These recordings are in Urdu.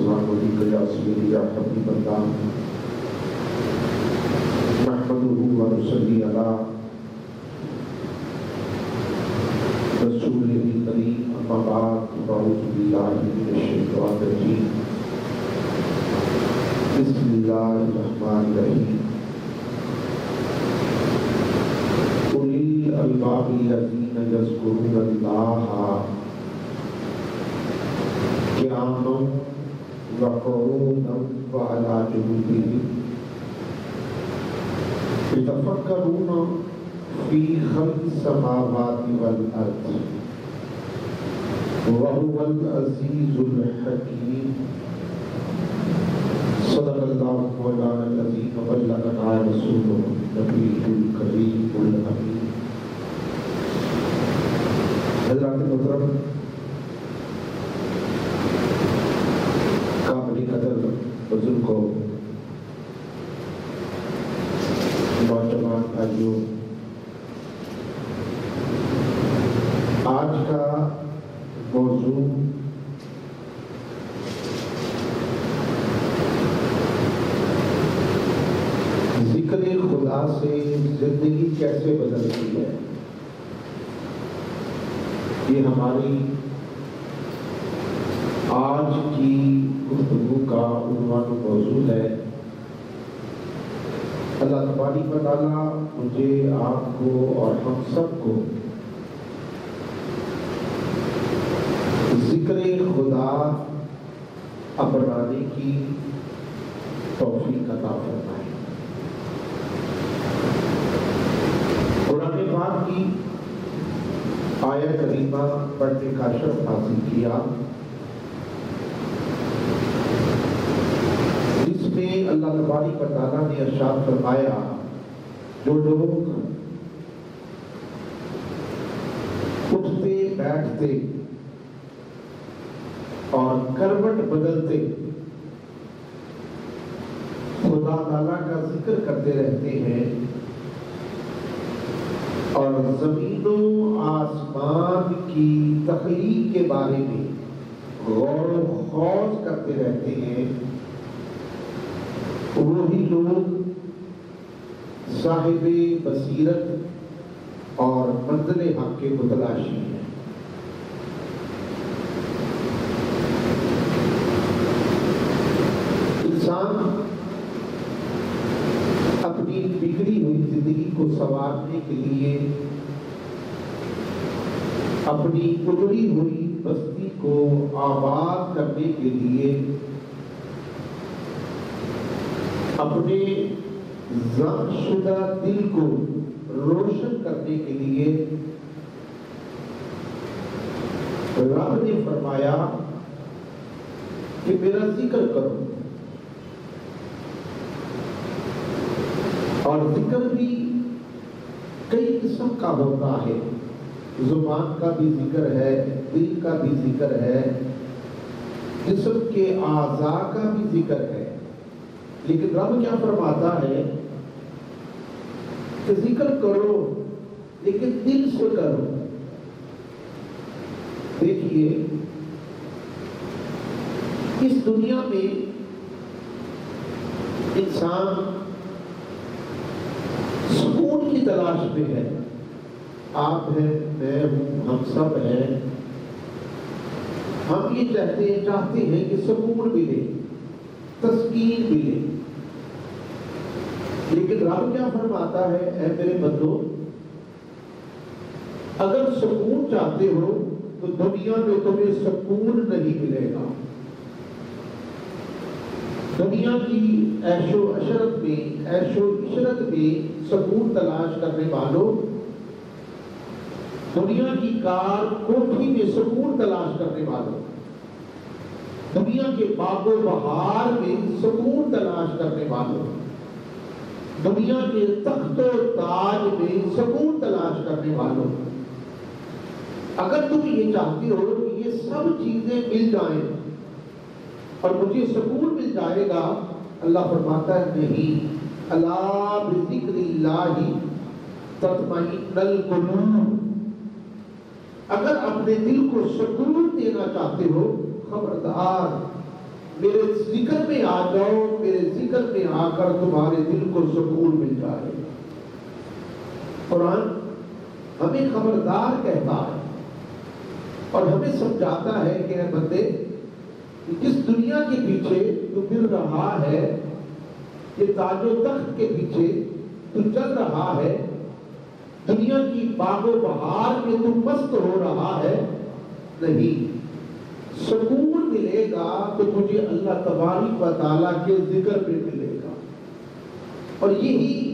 والسلام علیک یا سیدی یا حبیب اللہ نحمدہ و نصلی علی رسولہ الکریم اما بعد فاعوذ باللہ من الشیطان الرجیم بسم اللہ الرحمن الرحیم اولی الالباب الذین یذکرون اللہ قیاما وقعودا وعلی جنوبہم یتفکرون فی خلق السماوات والارض وهو العزیز الحکیم صدق اللہ مولانا الذی بلغنا رسولہ النبی الکریم الامین۔ حضرات محترم، قابل قدر بزرگوں، نوجوان بھائیوں، آج کا موضوع ذکر خدا سے زندگی کیسے بدلتی ہے، یہ ہماری آج کی گفتگو کا عنوان و موضوع ہے۔ اللہ تبارک و تعالیٰ مجھے، آپ کو اور ہم سب کو ذکر خدا اپنانے کی توفیق عطا فرمائے۔ قرآن پاک کی آیت کریمہ پڑھنے کا شرف حاصل کیا، جس میں اللہ تبارک و تعالیٰ نے ارشاد فرمایا، جو لوگ اٹھتے بیٹھتے اور کروٹ بدلتے خدا تعالیٰ کا ذکر کرتے رہتے ہیں اور زمین و آسمان کی تخلیق کے بارے میں غور و خوض کرتے رہتے ہیں، وہی لوگ صاحب بصیرت اور منزل حق کے متلاشی ہیں۔ انسان اپنی بگڑی ہوئی زندگی کو سنوارنے کے لیے، اپنی اجڑی ہوئی بستی کو آباد کرنے کے لیے، اپنے زنگ شدہ دل کو روشن کرنے کے لیے رب نے فرمایا کہ میرا ذکر کرو، اور ذکر بھی کئی قسم کا ہوتا ہے۔ زبان کا بھی ذکر ہے، دل کا بھی ذکر ہے، جسم کے اعضاء کا بھی ذکر ہے، لیکن رب کیا فرماتا ہے کہ ذکر کرو لیکن دل سے کرو۔ دیکھیے، اس دنیا میں انسان سکون کی تلاش میں ہے۔ آپ ہیں، میں ہوں، ہم سب ہیں۔ ہم یہ چاہتے ہیں کہ سکون ملے، تسکین ملے، لیکن رب کیا فرماتا ہے، اے میرے بندو، اگر سکون چاہتے ہو تو دنیا میں تمہیں سکون نہیں ملے گا۔ دنیا کی عیش و عشرت میں سکون تلاش کرنے والوں، دنیا کی کار کوٹھی میں سکون تلاش کرنے والوں، دنیا کے باغ و بہار میں سکون تلاش کرنے والوں، دنیا کے تخت و تاج میں سکون تلاش کرنے والوں، اگر تم یہ چاہتے ہو کہ یہ سب چیزیں مل جائیں اور مجھے سکون مل جائے گا، اللہ فرماتا ہے نہیں، الا بذکر اللہ تطمئن القلوب۔ اگر اپنے دل کو سکون دینا چاہتے ہو، خبردار میرے ذکر میں آ جاؤ، میرے ذکر میں آ کر تمہارے دل کو سکون مل جائے۔ قرآن ہمیں خبردار کہتا ہے اور ہمیں سمجھاتا ہے کہ اے بندے، جس دنیا کے پیچھے تو پھر رہا ہے، یہ تاج و تخت کے پیچھے تو چل رہا ہے، دنیا کی باغ و بہار میں تو مست ہو رہا ہے، نہیں، سکون ملے گا تو تجھے اللہ تبارک و تعالیٰ کے ذکر میں ملے گا۔ اور یہی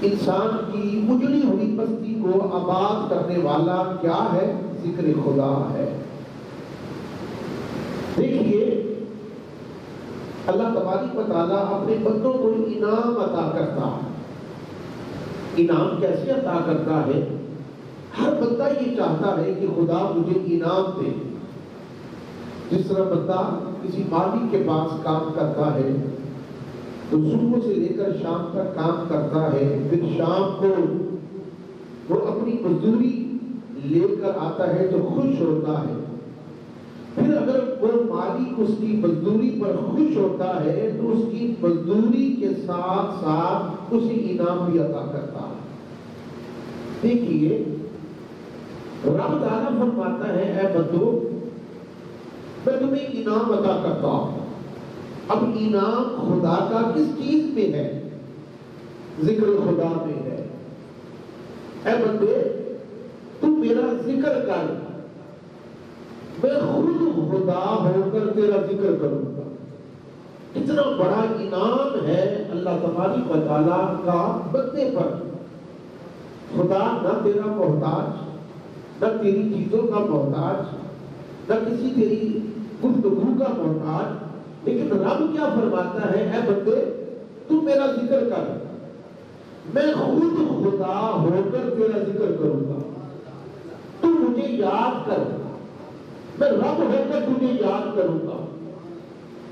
انسان کی اجڑی ہوئی بستی کو آباد کرنے والا کیا ہے؟ ذکر خدا ہے۔ دیکھیے، اللہ تبارک و تعالیٰ اپنے بندوں کو انعام عطا کرتا ہے۔ انعام کیسے عطا کرتا ہے؟ ہر بندہ یہ چاہتا ہے کہ خدا مجھے انعام دے۔ جس طرح بندہ کسی مالک کے پاس کام کرتا ہے تو صبح سے لے کر شام تک کام کرتا ہے، پھر شام کو وہ اپنی مزدوری لے کر آتا ہے تو خوش ہوتا ہے۔ پھر اگر وہ مالک اس کی مزدوری پر خوش ہوتا ہے تو اس کی مزدوری کے ساتھ ساتھ اسے انعام بھی عطا کرتا ہے۔ دیکھیے، رب تعالیٰ فرماتا ہے اے بندو، میں تمہیں انعام عطا کرتا ہوں۔ اب انعام خدا کا کس چیز میں ہے؟ ذکر خدا میں ہے۔ اے بندے، تم میرا ذکر کر، میں خود خدا ہو کر تیرا ذکر کروں گا۔ کتنا بڑا انعام ہے اللہ تبارک و تعالیٰ کا بندے پر۔ خدا نہ تیرا محتاج، نہ تیری چیزوں کا محتاج، نہ کسی تیری گفتگو کا محتاج، لیکن رب کیا فرماتا ہے؟ اے بندے، تم میرا ذکر کر، میں خود خدا ہو کر تیرا ذکر کروں گا۔ تو مجھے یاد کر، میں رب ہو کر تجھے یاد کروں گا۔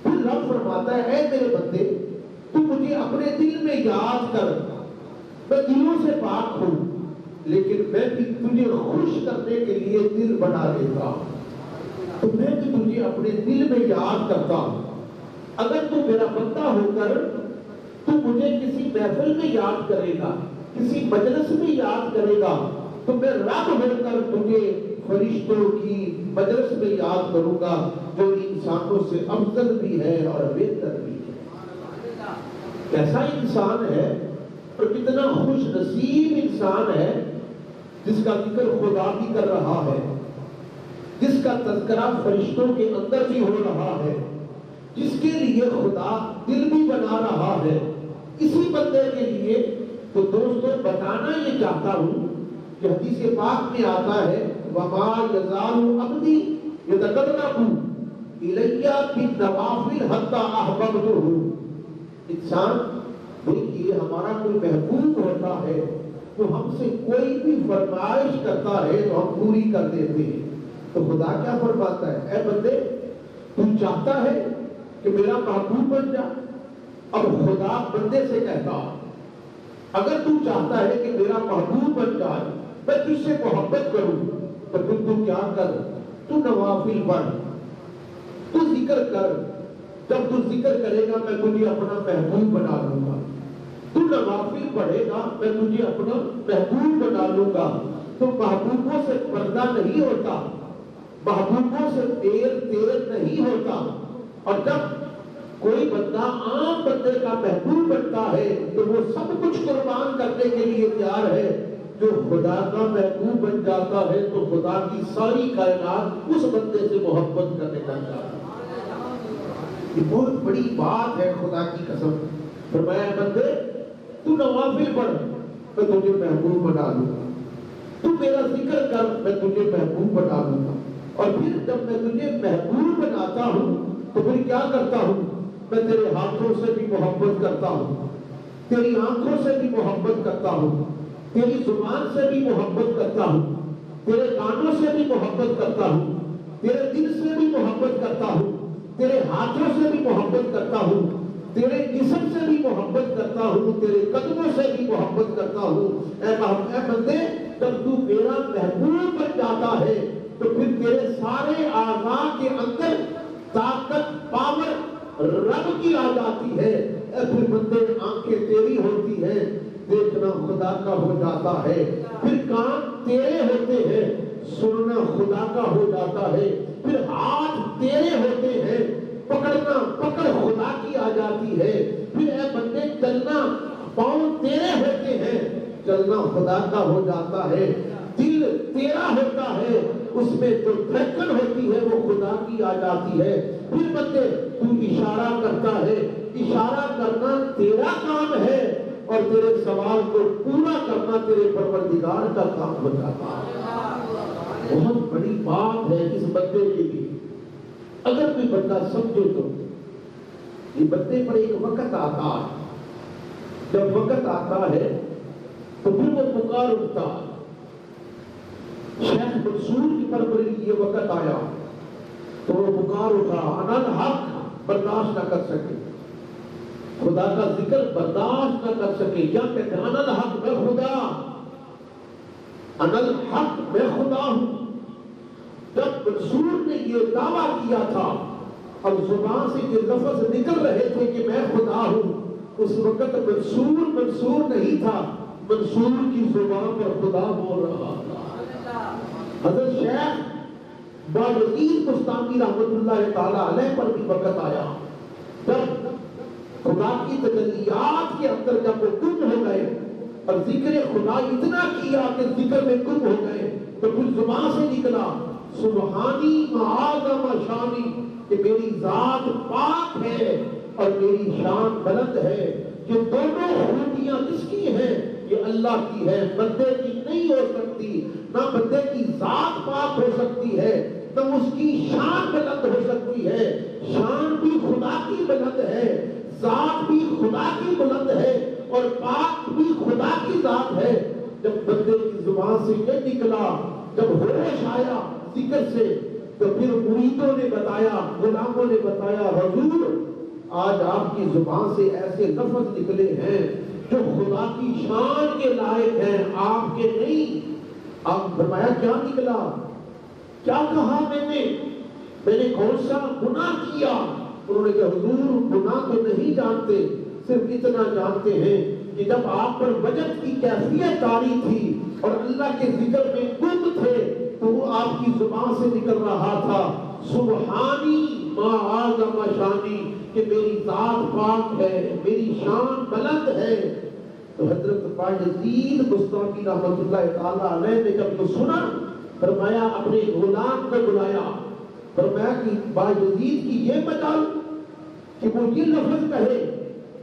پھر رب فرماتا ہے اے میرے بندے، تو مجھے اپنے دل میں یاد کر، میں دلوں سے پاک ہوں، لیکن میں بھی تجھے خوش کرنے کے لیے دل بنا دیتا ہوں۔ تو میں بھی تجھے اپنے دل میں یاد کرتا ہوں۔ اگر تو میرا بندہ ہو کر تو مجھے کسی محفل میں یاد کرے گا، کسی مجلس میں یاد کرے گا، تو میں رب ہو کر تجھے فرشتوں کی مجلس میں یاد کروں گا، جو انسانوں سے افضل بھی ہے اور بہتر بھی ہے۔ کیسا انسان ہے اور کتنا خوش نصیب انسان ہے جس کا ذکر خدا بھی کر رہا ہے، جس کا تذکرہ فرشتوں کے اندر بھی ہو رہا ہے، جس کے لیے خدا دل بھی بنا رہا ہے۔ اسی بندے کے لیے تو دوستوں بتانا یہ چاہتا ہوں کہ حدیث پاک میں آتا ہے وَمَا يَزَالُ عَبْدِي يَتَقَرَّبُ إِلَيَّ بِالنَّوَافِلِ حَتَّى أَحْبَبْتُهُ۔ انسان دیکھیے، ہمارا کوئی محبوب ہوتا ہے تو ہم سے کوئی بھی فرمائش کرتا ہے تو ہم پوری کر دیتے ہیں۔ تو خدا کیا فرماتا ہے؟ اے بندے، تو چاہتا ہے کہ میرا محبوب بن جا؟ اب خدا بندے سے کہتا، اگر تو چاہتا ہے کہ میرا محبوب بن جائے، میں تجھ سے محبت کروں، تو پھر تو کیا کر؟ تو نوافل پڑھ، تو ذکر کر۔ جب تو ذکر کرے گا میں تجھے اپنا محبوب بنا لوں گا۔ تو نوافل پڑھے گا میں تجھے اپنا محبوب بنا لوں گا۔ تو محبوبوں سے پردہ نہیں ہوتا، محبوبوں سے تیر نہیں ہوتا۔ اور جب کوئی بندہ عام بندے کا محبوب بنتا ہے تو وہ سب کچھ قربان کرنے کے لیے تیار ہے۔ جو خدا کا محبوب بن جاتا ہے تو خدا کی ساری کائنات اس بندے سے محبت کرنے لگ جاتی ہے۔ یہ بہت بڑی بات ہے، خدا کی قسم۔ فرمایا بندے، تو نوافل پڑھ، میں تجھے محبوب بنا لوں گا۔ تو میرا ذکر کر، میں تجھے محبوب بنا لوں گا۔ اور پھر جب میں تجھے محبوب بناتا ہوں تو پھر کیا کرتا ہوں؟ میں تیرے ہاتھوں سے بھی محبت کرتا ہوں، تیری آنکھوں سے بھی محبت کرتا ہوں، تیری زبان سے بھی محبت کرتا ہوں، تیرے کانوں سے بھی محبت کرتا ہوں، تیرے دل سے بھی محبت کرتا ہوں، تیرے ہاتھوں سے بھی محبت کرتا ہوں، تیرے جسم سے بھی محبت کرتا ہوں، تیرے قدموں سے بھی محبت کرتا ہوں۔ اے بندے، جب تو میرا محبوب بن جاتا ہے تو پھر تیرے سارے اعضاء کے اندر طاقت پاور رب کی آ جاتی ہے، پھر بندے آنکھیں تیری ہوتی ہیں، دیکھنا خدا کا ہو جاتا ہے، پھر کان تیرے ہوتے ہیں، سننا خدا کا ہو جاتا ہے، پھر ہاتھ تیرے ہوتے ہیں، پکڑنا پکڑ خدا کی آ جاتی ہے، پھر اے بندے چلنا پاؤں تیرے ہوتے ہیں، چلنا خدا کا ہو جاتا ہے، دل تیرا ہوتا ہے، اس میں جو دھڑکن ہوتی ہے وہ خدا کی آ جاتی ہے، پھر بندے تو اشارہ کرتا ہے، اشارہ کرنا تیرا کام ہے، اور تیرے سوال کو پورا کرنا تیرے پروردگار کا کام ہو جاتا ہے۔ بہت بڑی بات ہے اس بندے کے لیے، اگر کوئی بندہ سمجھے تو یہ بندے پر ایک وقت آتا ہے، جب وقت آتا ہے تو پھر وہ پکار اٹھتا ہے۔ شیخ منصور کی پرپری یہ وقت آیا تو وہ پکار اٹھا، انا الحق برداشت نہ کر سکے، خدا کا ذکر برداشت نہ کر سکے، کیا کہتے ہیں؟ انا الحق میں خدا، انا الحق میں خدا ہوں۔ جب منصور نے یہ دعویٰ کیا تھا اور زبان سے یہ لفظ نکل رہے تھے کہ میں خدا ہوں، اس وقت منصور نہیں تھا، منصور کی زبان پر خدا بول رہا تھا۔ حضرت شیخ باجوید بستانی رحمت اللہ تعالی علیہ پر بھی وقت آیا جب خدا کی تجلیات کے اندر جب وہ گم ہو گئے اور ذکر خدا اتنا کیا کہ ذکر میں گم ہو گئے، تو پھر زبان سے نکلا سبحانی معاذ شانی، کہ میری ذات پاک ہے اور میری شان بلند ہے۔ یہ دونوں خوبیاں کس کی ہیں؟ یہ اللہ کی ہے، بندے کی نہیں ہو سکتی۔ نہ بندے کی ذات پاک ہو سکتی ہے، نہ اس کی شان بلند ہو سکتی ہے۔ شان بھی خدا کی بلند ہے، ذات بھی خدا کی بلند ہے، اور پاک بھی خدا کی ذات ہے۔ جب بندے کی زبان سے یہ نکلا، جب ہوش آیا ذکر سے، تو پھر مریدوں نے بتایا، غلاموں نے بتایا، حضور آج آپ کی زبان سے ایسے لفظ نکلے ہیں جو خدا کی شان کے لائق ہیں، آپ کے نہیں۔ آپ فرمایا کیا نکلا؟ کیا کہا میں نے کون سا گناہ کیا؟ انہوں نے کہا حضور گناہ تو نہیں جانتے، صرف اتنا جانتے ہیں کہ جب آپ پر وجد کی کیفیت طاری تھی اور اللہ کے ذکر میں گم تھے تو وہ آپ کی زبان سے نکل رہا تھا سبحانی ما اعظم شانی، کہ میری ذات پاک ہے، میری شان بلند ہے۔ تو حضرت باجوید بستانی رحمت اللہ تعالی علیہ نے جب تو سنا، فرمایا اپنے غلام کو بلایا، فرمایا کہ باجوید کی یہ مجال کہ وہ یہ لفظ کہے،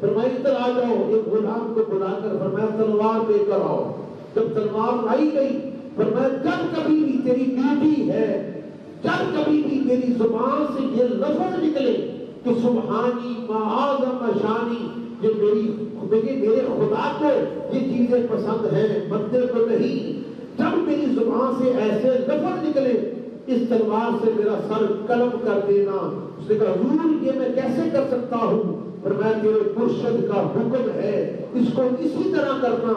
فرمایا ادھر آ جاؤ۔ ایک غلام کو بلا کر فرمایا تلوار لے کر آؤ۔ جب تلوار لائی گئی، فرمایا جب کبھی بھی تیری ڈیوٹی ہے، جب کبھی بھی میری زبان سے یہ لفظ نکلے کہ سبحانی ما اعظم شانی، یہ میرے خدا کو یہ چیزیں پسند ہیں، بندے کو نہیں، جب میری زبان سے ایسے لفظ نکلے اس تلوار سے میرا سر قلم کر دینا۔ اس نے کہا حضور یہ میں کیسے کر سکتا ہوں؟ فرمایا تیرے مرشد کا حکم ہے، اس کو اسی طرح کرنا۔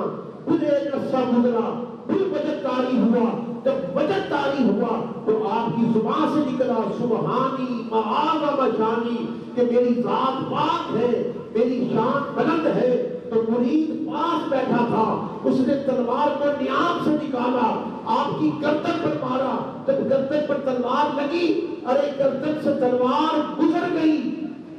پھر ایک عرصہ گزرا، پھر وجد طاری ہوا۔ جب وجد طاری ہوا تو آپ کی زبان سے نکلا سبحانی ما اعظم شانی، کہ میری ذات پاک ہے، میری شان بلند ہے۔ تو مرید پاس بیٹھا تھا، اس نے تلوار کو نیام سے نکالا، آپ کی گردن پر مارا۔ جب گردن پر تلوار لگی، ارے گردن سے تلوار گزر گئی،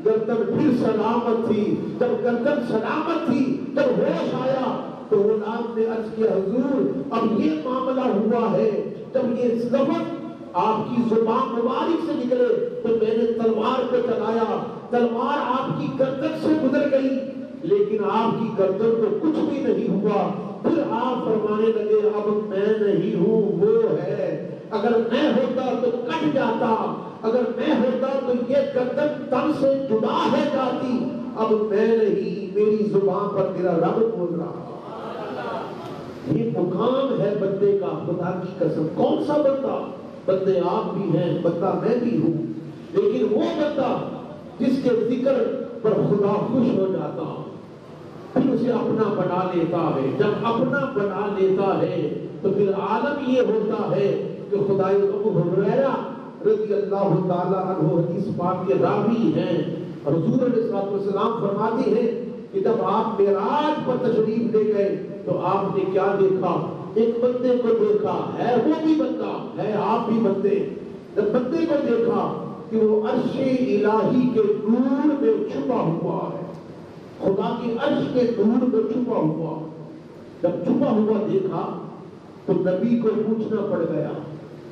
گردن پھر سلامت تھی۔ جب گردن سلامت تھی، جب ہوش آیا تو غلام نے عرض کیا حضور اب یہ معاملہ ہوا ہے، جب یہ لفظ آپ کی زبان مبارک سے نکلے تو میں نے تلوار کو چلایا، تلوار آپ کی گردن سے گزر گئی، لیکن آپ کی گردن کو کچھ بھی نہیں ہوا۔ پھر آپ فرمانے لگے اب میں نہیں ہوں، وہ ہے۔ اگر میں ہوتا تو کٹ جاتا، اگر میں ہوتا تو یہ گردن تن سے جدا ہو جاتی، اب میں نہیں، میری زبان پر میرا رب بول رہا۔ یہ مقام ہے بندے کا، خدا کی قسم۔ کون سا بندہ؟ بندے آپ بھی ہیں، بندہ میں بھی ہوں، لیکن وہ بندہ جس کے ذکر پر خدا خوش ہو جاتا، پھر اسے اپنا بنا لیتا ہے۔ جب اپنا بنا لیتا ہے تو پھر عالم یہ ہوتا ہے کہ خدائے ابو ہریرہ رضی اللہ تعالیٰ عنہ حدیث پاک کے راوی ہیں، حضور علیہ السلام فرماتے ہیں کہ جب آپ معراج پر تشریف لے گئے تو آپ نے کیا دیکھا؟ ایک بندے کو دیکھا، ہے وہ بھی بندہ، ہے آپ بھی بندے۔ جب بندے کو دیکھا کہ وہ عرش الہی کے نور میں چھپا ہوا ہے، خدا کی عرش کے نور میں چھپا ہوا، جب چھپا ہوا دیکھا تو نبی کو پوچھنا پڑ گیا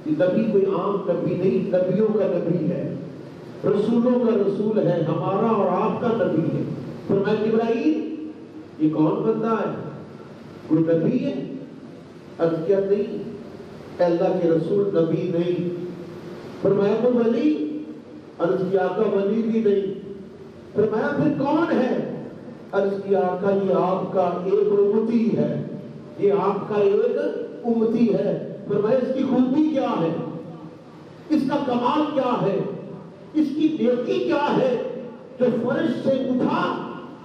کہ نبی کوئی عام نبی نہیں، نبیوں کا نبی ہے، رسولوں کا رسول ہے، ہمارا اور آپ کا نبی ہے۔ فرمایا جبرائیل یہ کون بندہ ہے؟ کوئی نبی ہے؟ عرض کیا نہیں، اے اللہ کے رسول نبی نہیں۔ فرمایا کوئی ولی؟ عرض کیا آقا ولی بھی نہیں۔ فرمایا پھر کون ہے؟ عرض کیا آقا یہ آپ کا ایک امتی ہے، یہ آپ کا ایک امتی ہے۔ فرمایا اس کی خوبی کیا ہے؟ اس کا کمال کیا ہے؟ اس کی نیکی کیا ہے جو فرش سے اٹھا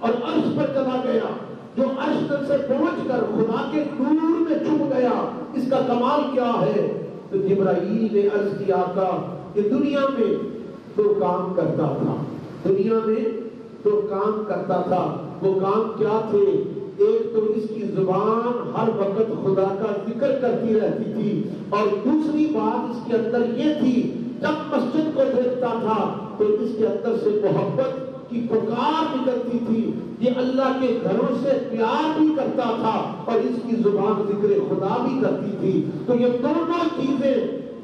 اور عرش پر چلا گیا، جو عرش تک سے پہنچ کر خدا کے نور میں چھپ گیا، اس کا کمال کیا ہے؟ تو جبرائیل نے عرض کیا آقا کہ دنیا میں تو کام کرتا تھا، دنیا میں تو کام کرتا تھا۔ وہ کام کیا تھے؟ ایک تو اس کی زبان ہر وقت خدا کا ذکر کرتی رہتی تھی، اور دوسری بات اس کے اندر یہ تھی جب مسجد کو دیکھتا تھا تو اس کے اندر سے محبت کی پکار نکلتی تھی، یہ اللہ کے گھروں سے پیار بھی کرتا تھا اور اس کی زبان ذکر خدا بھی کرتی تھی۔ تو یہ دونوں چیزیں،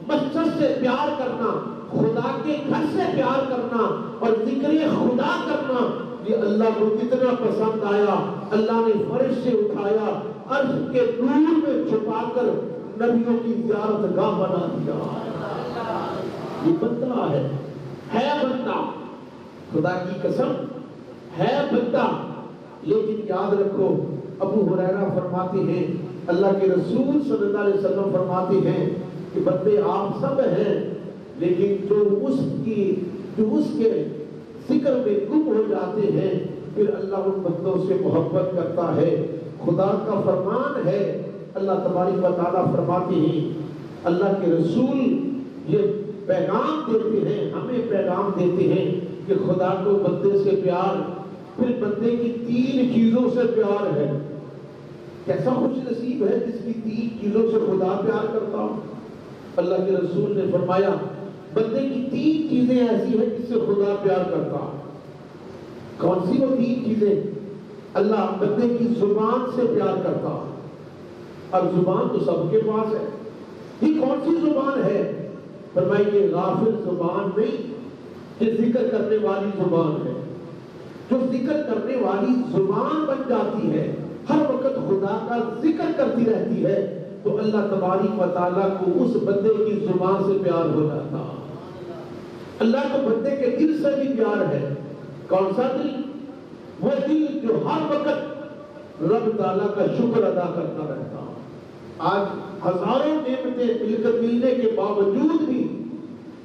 مسجد سے پیار کرنا، خدا کے گھر سے پیار کرنا اور ذکر خدا کرنا، یہ اللہ کو کتنا پسند آیا۔ اللہ نے فرش سے اٹھایا، عرش کے نور میں چھپا کر نبیوں کی زیارت گاہ بنا دیا۔ یہ بندہ ہے بندہ، خدا کی قسم ہے بندہ۔ لیکن یاد رکھو، ابو ہریرہ فرماتے ہیں، اللہ کے رسول صلی اللہ علیہ وسلم فرماتے ہیں کہ بندے آپ سب ہیں، لیکن جو اس کے ذکر میں گم ہو جاتے ہیں پھر اللہ ان بندوں سے محبت کرتا ہے۔ خدا کا فرمان ہے، اللہ تبارک و تعالیٰ فرماتے ہیں، اللہ کے رسول یہ پیغام دیتے ہیں، ہمیں پیغام دیتے ہیں کہ خدا کو بندے سے پیار، پھر بندے کی 3 چیزوں سے پیار ہے۔ کیسا خوش نصیب ہے جس کی 3 چیزوں سے خدا پیار کرتا ہو۔ اللہ کے رسول نے فرمایا بندے کی 3 چیزیں ایسی ہیں جس سے خدا پیار کرتا ہے۔ کون سی وہ 3 چیزیں؟ اللہ بندے کی زبان سے پیار کرتا ہے، اور زبان تو سب کے پاس ہے۔ یہ کون سی زبان ہے؟ فرمایا یہ غافل زبان نہیں، یہ ذکر کرنے والی زبان ہے۔ جو ذکر کرنے والی زبان بن جاتی ہے، ہر وقت خدا کا ذکر کرتی رہتی ہے، تو اللہ تبارک و تعالیٰ کو اس بندے کی زبان سے پیار ہو جاتا۔ اللہ کو بندے کے دل سے بھی پیار ہے۔ کون سا دل؟ وہ دل جو ہر وقت رب تعالیٰ کا شکر ادا کرتا رہتا۔ آج ہزاروں نعمتیں ملنے کے باوجود بھی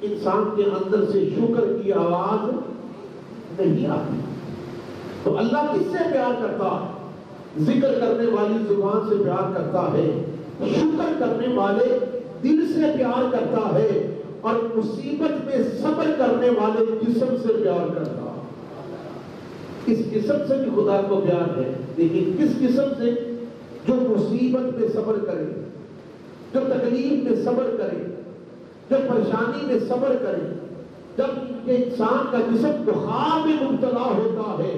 انسان کے اندر سے شکر کی آواز نہیں آتی۔ تو اللہ کس سے پیار کرتا ہے؟ ذکر کرنے والی زبان سے پیار کرتا ہے، شکر کرنے والے دل سے پیار کرتا ہے، اور مصیبت میں صبر کرنے والے جسم سے پیار کرتا ہے۔ اس جسم سے بھی خدا کو پیار ہے، لیکن کس جسم سے؟ جو مصیبت میں صبر کرے، جو تکلیف میں صبر کرے، جو پریشانی میں صبر کرے۔ جب انسان کا جسم بخار میں مبتلا ہوتا ہے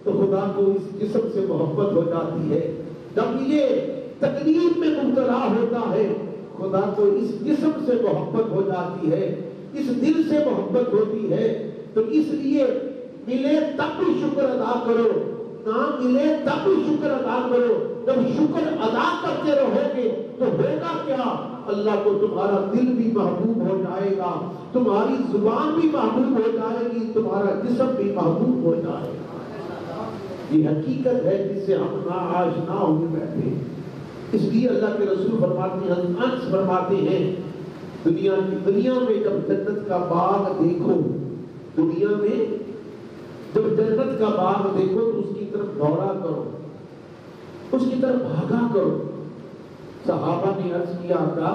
تو خدا کو اس جسم سے محبت ہو جاتی ہے۔ جب یہ تکلیف میں مبتلا ہوتا ہے خدا کو اس جسم سے محبت ہو جاتی ہے، اس دل سے محبت ہوتی ہے۔ تو اس لیے ملے تب بھی شکر ادا کرو، نہ ملے تب بھی شکر ادا کرو۔ جب شکر ادا کرتے رہو گے تو ہوگا کیا؟ اللہ کو تمہارا دل بھی محبوب ہو جائے گا، تمہاری زبان بھی محبوب ہو جائے گی، تمہارا جسم بھی محبوب ہو جائے گا۔ یہ حقیقت ہے جس سے ہم ناآشنا ہوئے بیٹھے۔ اس لیے اللہ کے رسول فرماتے ہیں، انس فرماتے ہیں، دنیا میں جب جنت کا باغ دیکھو، دنیا میں جب جنت کا باغ دیکھو تو اس کی طرف دوڑا کرو، اس کی طرف بھاگا کرو۔ صحابہ نے عرض کیا کہ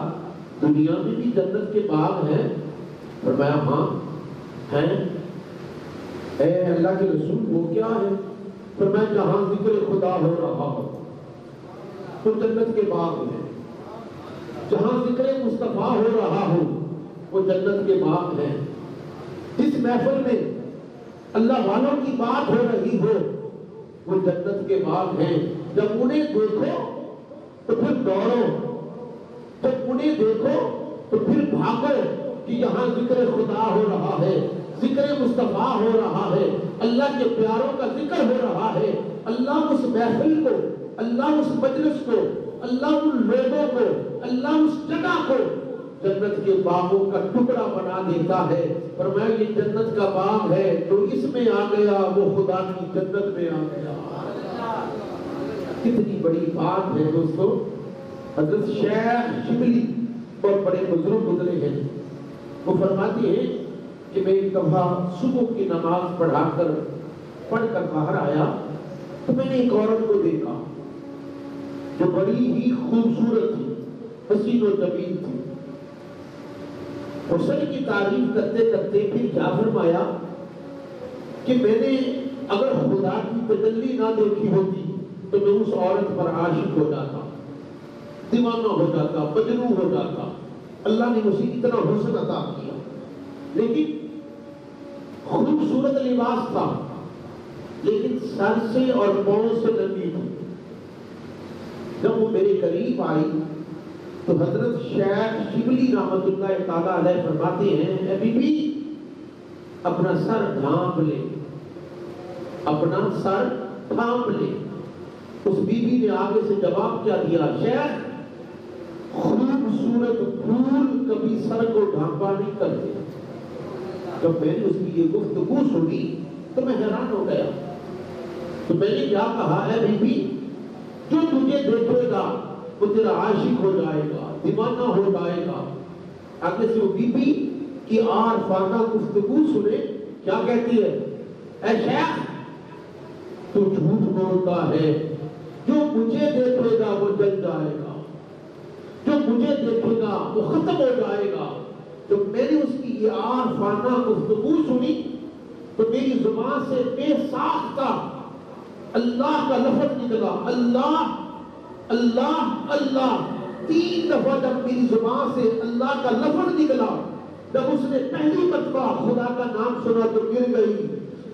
دنیا میں بھی جنت کے باغ ہیں؟ فرمایا ہاں ہیں۔ اے اللہ کے رسول وہ کیا ہے؟ فرمایا جہاں ذکر خدا ہو رہا ہو تو جنت کے باغ ہیں، جہاں ذکر مصطفیٰ ہو رہا ہو وہ جنت کے باغ ہیں، جس محفل میں اللہ والوں کی بات ہو رہی ہو وہ جنت کے باغ ہیں۔ جب انہیں دیکھو تو پھر دوڑو، جب انہیں دیکھو تو پھر بھاگو کہ یہاں ذکر خدا ہو رہا ہے، ذکر مصطفیٰ ہو رہا ہے، اللہ کے پیاروں کا ذکر ہو رہا ہے۔ اللہ اس محفل کو، اللہ اس مجلس کو، اللہ ان لوگوں کو، اللہ اس جگہ کو جنت کے باغوں کا ٹکڑا بنا دیتا ہے۔ فرمایا یہ جنت کا باغ ہے، جو اس میں آ گیا وہ خدا کی جنت میں آ گیا۔ کتنی بڑی بات ہے دوستو۔ حضرت شیخ شبلی بہت بڑے بزرگ گزرے ہیں، وہ فرماتے ہیں کہ میں ایک دفعہ صبح کی نماز پڑھ کر باہر آیا تو میں نے ایک عورت کو دیکھا جو بڑی ہی خوبصورت تھی، حسین و جمیل تھی۔ حسن کی تعریف کرتے کرتے پھر کیا فرمایا کہ میں نے اگر خدا کی تجلی نہ دیکھی ہوتی تو میں اس عورت پر عاشق ہو جاتا، دیوانہ ہو جاتا، مجنون ہو جاتا۔ اللہ نے مجھے اتنا حسن عطا کیا، لیکن خوبصورت لباس تھا لیکن سر سے اور پاؤں سے ننگی تھی۔ جب وہ میرے قریب آئی تو حضرت شیخ شبلی رحمۃ اللہ تعالیٰ علیہ فرماتے ہیں اے بی بی اپنا سر ڈھانپ لے، اپنا سر ڈھانپ لے۔ اس بی بی نے آگے سے جواب کیا دیا، شیخ خوبصورت پھول کبھی سر کو ڈھانپا نہیں کرتے۔ جب میں نے اس کی یہ گفتگو سنی تو میں حیران ہو گیا، تو میں نے کیا کہا، اے بی بی جو تجھے دیکھے گا وہ تیرا عاشق ہو جائے گا، دیوانہ ہو جائے گا۔ آگے سے وہ بی بی کی عارفانہ گفتگو سنے، کیا کہتی ہے، اے شیخ تو جھوٹ بولتا ہے، جو مجھے دیکھے گا وہ جل جائے گا، جو مجھے دیکھے گا وہ ختم ہو جائے گا۔ جب میں نے اس کی یہ عارفانہ گفتگو سنی تو میری زبان سے بے ساختہ اللہ کا لفظ نکلا، اللہ اللہ اللہ۔ 3 دفعہ جب میری زبان سے اللہ کا لفظ نکلا، جب اس نے پہلی مرتبہ خدا کا نام سنا تو گر گئی،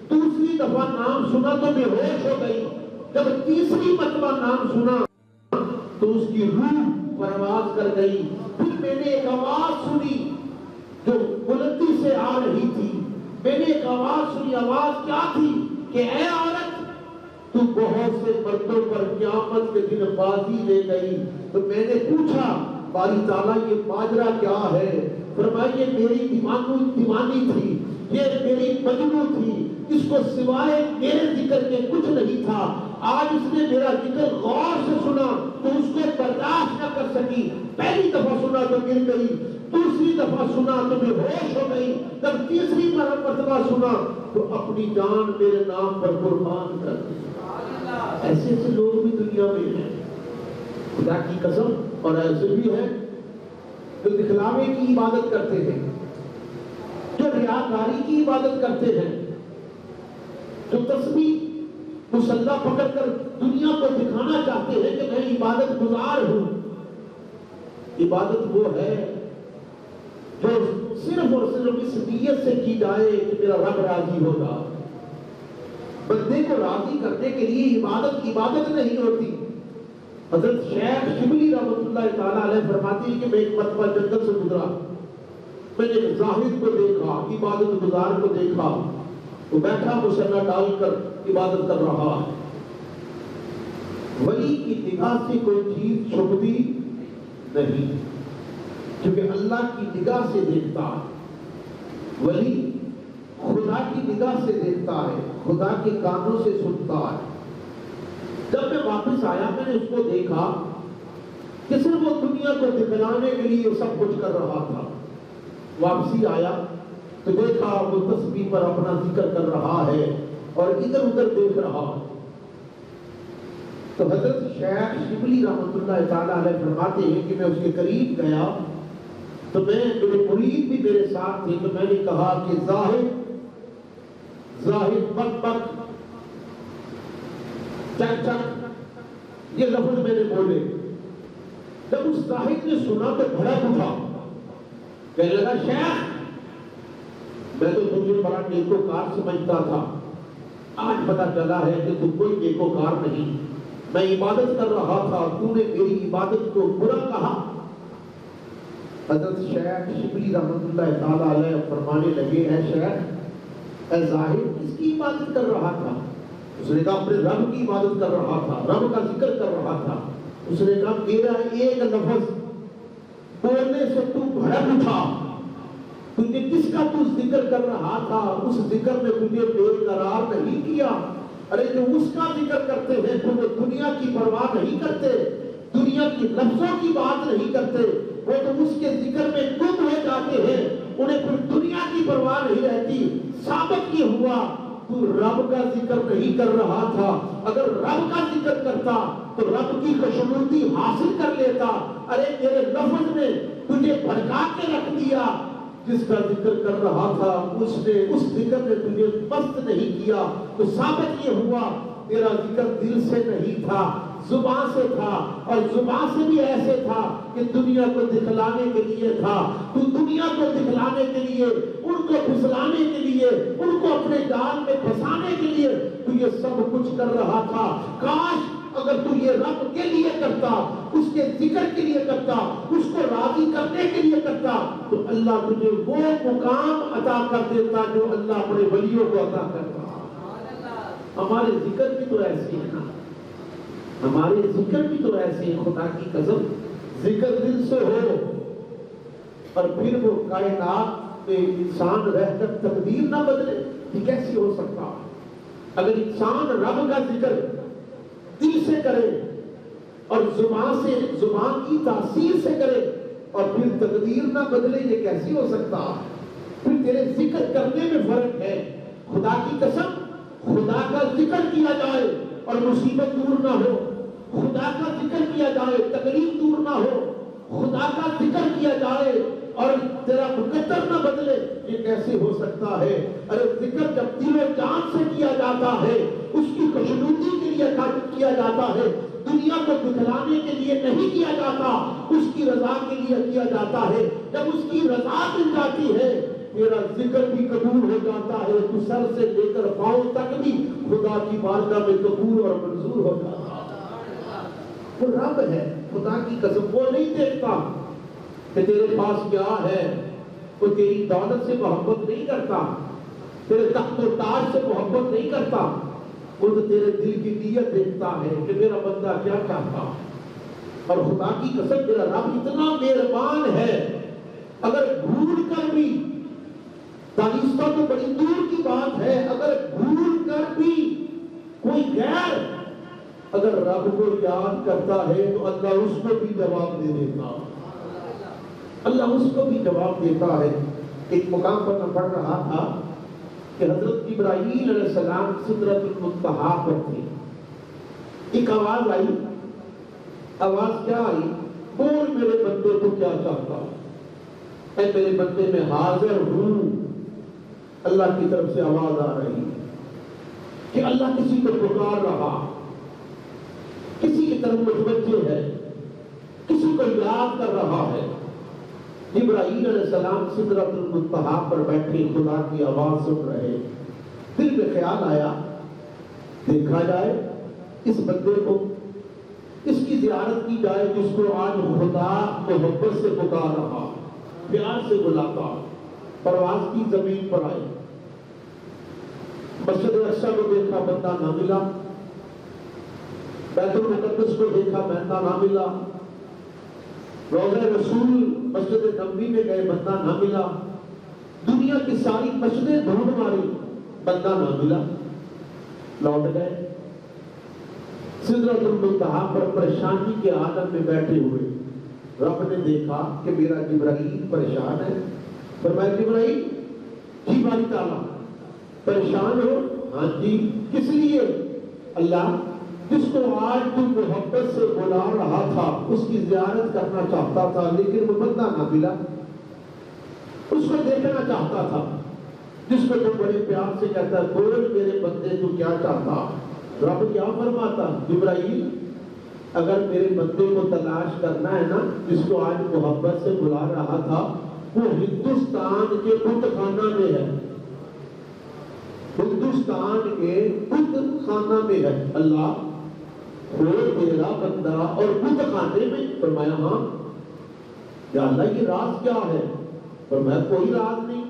دوسری دفعہ نام سنا تو بے ہوش ہو گئی، جب تیسری مرتبہ نام سنا تو اس کی روح پرواز کر گئی۔ پھر میں نے ایک آواز سنی جو بلندی سے آ رہی تھی، میں نے ایک آواز سنی، آواز کیا تھی کہ اے عورت تو بہت سے مردوں پر قیامت کے دن بازی لے گئی۔ تو میں نے پوچھا باری تعالیٰ یہ ماجرا کیا ہے؟ فرمایا یہ میری دیوانی تھی، یہ میری مجنون تھی، اس کو سوائے میرے ذکر کے کچھ نہیں تھا۔ آج اس نے میرا ذکر غور سے سنا تو اس کو برداشت نہ کر سکی، پہلی دفعہ سنا تو گر گئی، دوسری دفعہ سنا تو بے ہوش ہو گئی، جب تیسری مرتبہ سنا تو اپنی جان میرے نام پر قربان کر دی۔ ایسے ایسے لوگ بھی دنیا میں ہیں، خدا کی قسم، اور ایسے بھی ہیں جو دکھلاوے کی عبادت کرتے ہیں، جو ریاکاری کی عبادت کرتے ہیں، جو تسبیح مصلی پکڑ کر دنیا کو دکھانا چاہتے ہیں کہ میں عبادت گزار ہوں۔ عبادت وہ ہے جو صرف اور صرف اس نیت سے کی جائے کہ میرا رب راضی ہوگا۔ بندے کو راضی کرنے کے لیے عبادت نہیں ہوتی۔ حضرت شیخ شبلی رحمۃ اللہ تعالیٰ علیہ فرماتی ہے کہ میں ایک مرتبہ جنگل سے گزرا، میں نے ایک زاہد کو دیکھا، عبادت گزار کو دیکھا، وہ بیٹھا مصلی ڈال کر عبادت کر رہا ہے۔ ولی کی نگاہ سے کوئی چیز چھپتی نہیں، کیونکہ اللہ کی نگاہ سے دیکھتا ہے۔ ولی خدا کی نگاہ سے دیکھتا ہے، خدا کے کانوں سے سنتا ہے۔ جب میں واپس آیا میں نے اس کو دیکھا کہ صرف وہ دنیا کو دکھلانے کے لیے سب کچھ کر رہا تھا۔ واپسی آیا تو دیکھا وہ تسبیح پر اپنا ذکر کر رہا ہے اور ادھر ادھر دیکھ رہا ہے۔ تو حضرت شیخ شبلی رحمۃ اللہ تعالیٰ علیہ فرماتے ہیں کہ میں اس کے قریب گیا تو میرے مرید بھی میرے ساتھ تھے، تو میں نے کہا کہ زاہد بک بک چک چک، یہ لفظ میں نے بولے۔ جب اس زاہد نے سنا تو بھڑک اٹھا، کہنے لگا شیخ میں تو تجھے بڑا نیکوکار سمجھتا تھا، آج پتا چلا ہے کہ تم کوئی نیکوکار نہیں، میں عبادت کر رہا تھا، تو نے میری عبادت کو برا کہا۔ حضرت شیخ شبلی رحمۃ اللہ تعالیٰ علیہ فرمانے لگے، اے شیخ، اے زاہد کس کی عبادت کر رہا تھا؟ اس نے کہا اپنے رب کی عبادت کر رہا تھا، رب کا ذکر کر رہا تھا۔ اس نے کہا میرا ایک لفظ بولنے سے تو بھڑک اٹھا، تجھے کس کا تو ذکر کر رہا تھا، اس ذکر نے تجھے بے قرار نہیں کیا؟ ارے جو اس کا ذکر کرتے ہیں تو وہ دنیا کی پرواہ نہیں کرتے، دنیا کی لفظوں کی بات نہیں کرتے، وہ تو اس کے ذکر میں گم ہو جاتے ہیں، انہیں پھر دنیا کی پرواہ نہیں رہتی۔ ثابت یہ ہوا تو رب کا ذکر نہیں کر رہا تھا، اگر رب کا ذکر کرتا تو رب کی خوشنودی حاصل کر لیتا۔ ارے میرے لفظ نے تجھے بھڑکا کے رکھ دیا، جس کا ذکر کر رہا تھا اس ذکر نے تجھے مست نہیں کیا، تو ثابت یہ ہوا تیرا ذکر دل سے نہیں تھا، زبان سے تھا، اور زبان سے بھی ایسے تھا کہ دنیا کو دکھلانے کے لیے تھا، تو دنیا کو دکھلانے کے لیے، ان کو پھسلانے کے لیے، ان کو اپنے جال میں پھنسانے کے لیے تو یہ سب کچھ کر رہا تھا۔ کاش اگر تو یہ رب کے لیے کرتا، اس کے ذکر کے لیے کرتا، اس کو راضی کرنے کے لیے کرتا، تو اللہ تجھے وہ مقام عطا کر دیتا جو اللہ اپنے ولیوں کو عطا کرتا۔ ہمارے ذکر بھی تو ایسے ہیں نا، ہمارے ذکر بھی تو ایسے ہیں، خدا کی قسم ذکر دل سے ہو اور پھر وہ کائنات میں انسان رہ کر تقدیر نہ بدلے، یہ کیسے ہو سکتا؟ اگر انسان رب کا ذکر دل سے کرے اور زبان کی تاثیر سے کرے اور پھر تقدیر نہ بدلے، یہ کیسے ہو سکتا؟ پھر تیرے ذکر کرنے میں فرق ہے۔ خدا کی قسم خدا کا ذکر کیا جائے اور مصیبت دور نہ ہو، خدا کا ذکر کیا جائے تکلیف دور نہ ہو، خدا کا ذکر کیا جائے اور تیرا مقدر نہ بدلے، یہ کیسے ہو سکتا ہے؟ ارے ذکر جب دل و جان سے کیا جاتا ہے، اس کی خوشنودی کے لیے کیا جاتا ہے، دنیا کو دکھلانے کے لیے نہیں کیا جاتا، اس کی رضا کے لیے کیا جاتا ہے۔ جب اس کی رضا مل جاتی ہے تیرا ذکر بھی قبول ہو جاتا ہے، تو سر سے لے کر پاؤں تک بھی خدا کی بارگاہ میں قبول اور منظور ہو جاتا ہے۔ وہ رب ہے، خدا کی قسم وہ نہیں دیکھتا کہ تیرے پاس کیا ہے، وہ تیری دولت سے محبت نہیں کرتا، تیرے تخت و تاج سے محبت نہیں کرتا، وہ تو تیرے دل کی نیت دیکھتا ہے کہ میرا بندہ کیا چاہتا۔ اور خدا کی قسم میرا رب اتنا مہربان ہے، اگر بھول کر بھی، دانستہ تو بڑی دور کی بات ہے، اگر بھول کر بھی کوئی غیر اگر رب کو یاد کرتا ہے تو اللہ اس کو بھی جواب دے دیتا، اللہ اس کو بھی جواب دیتا ہے۔ ایک مقام پر میں پڑھ رہا تھا کہ حضرت ابراہیم علیہ السلام سدرۃ المنتہا پر تھے، ایک آواز آئی، آواز کیا آئی؟ بول میرے بندے کو کیا چاہتا؟ اے میرے بندے میں حاضر ہوں۔ اللہ کی طرف سے آواز آ رہی کہ اللہ کسی کو پکار رہا، کسی کی طرف متوجہ ہے، کسی کو یاد کر رہا ہے۔ ابراہیم علیہ السلام سدرۃ المنتہا پر بیٹھے خدا کی آواز سن رہے، دل میں خیال آیا دیکھا جائے اس بندے کو، اس کی زیارت کی جائے جس کو آج خدا محبت سے پکار رہا، پیار سے بلاتا۔ پرواز کی زمین پر آئے، مسجد اقصی کو دیکھا بندہ نہ ملا، بیت المقدس کو دیکھا بندہ نہ ملا، روضہ رسول مسجد نبوی میں گئے بندہ نہ ملا، دنیا کی ساری مسجدیں ڈھونڈ ماری بندہ نہ ملا، لوٹ گئے۔ سدرۃ المنتہا پر پریشانی کے عالم میں بیٹھے ہوئے رب نے دیکھا کہ میرا جبرائیل پریشان ہے، فرمایا جبرائیل جی باری تعالیٰ پریشان ہو؟ ہاں جی، کس لیے؟ اللہ جس کو آج تو محبت سے بلا رہا تھا، اس کی زیارت کرنا چاہتا تھا، لیکن وہ بندہ نہ ملا، اس کو دیکھنا چاہتا تھا، جس کو تو بڑے پیار سے کہتا ہے بول میرے بندے تو کیا چاہتا؟ رب کیا فرماتا؟ جبرائیل اگر میرے بندے کو تلاش کرنا ہے نا، جس کو آج محبت سے بلا رہا تھا، وہ ہندوستان کے بت خانہ میں ہے، ہندوستان کے بت خانہ میں ہے۔ اللہ وہ تیرا بندہ اور بت خانے میں؟ فرمایا ہاں۔ یا اللہ یہ راز کیا ہے؟ فرمایا کوئی راز نہیں۔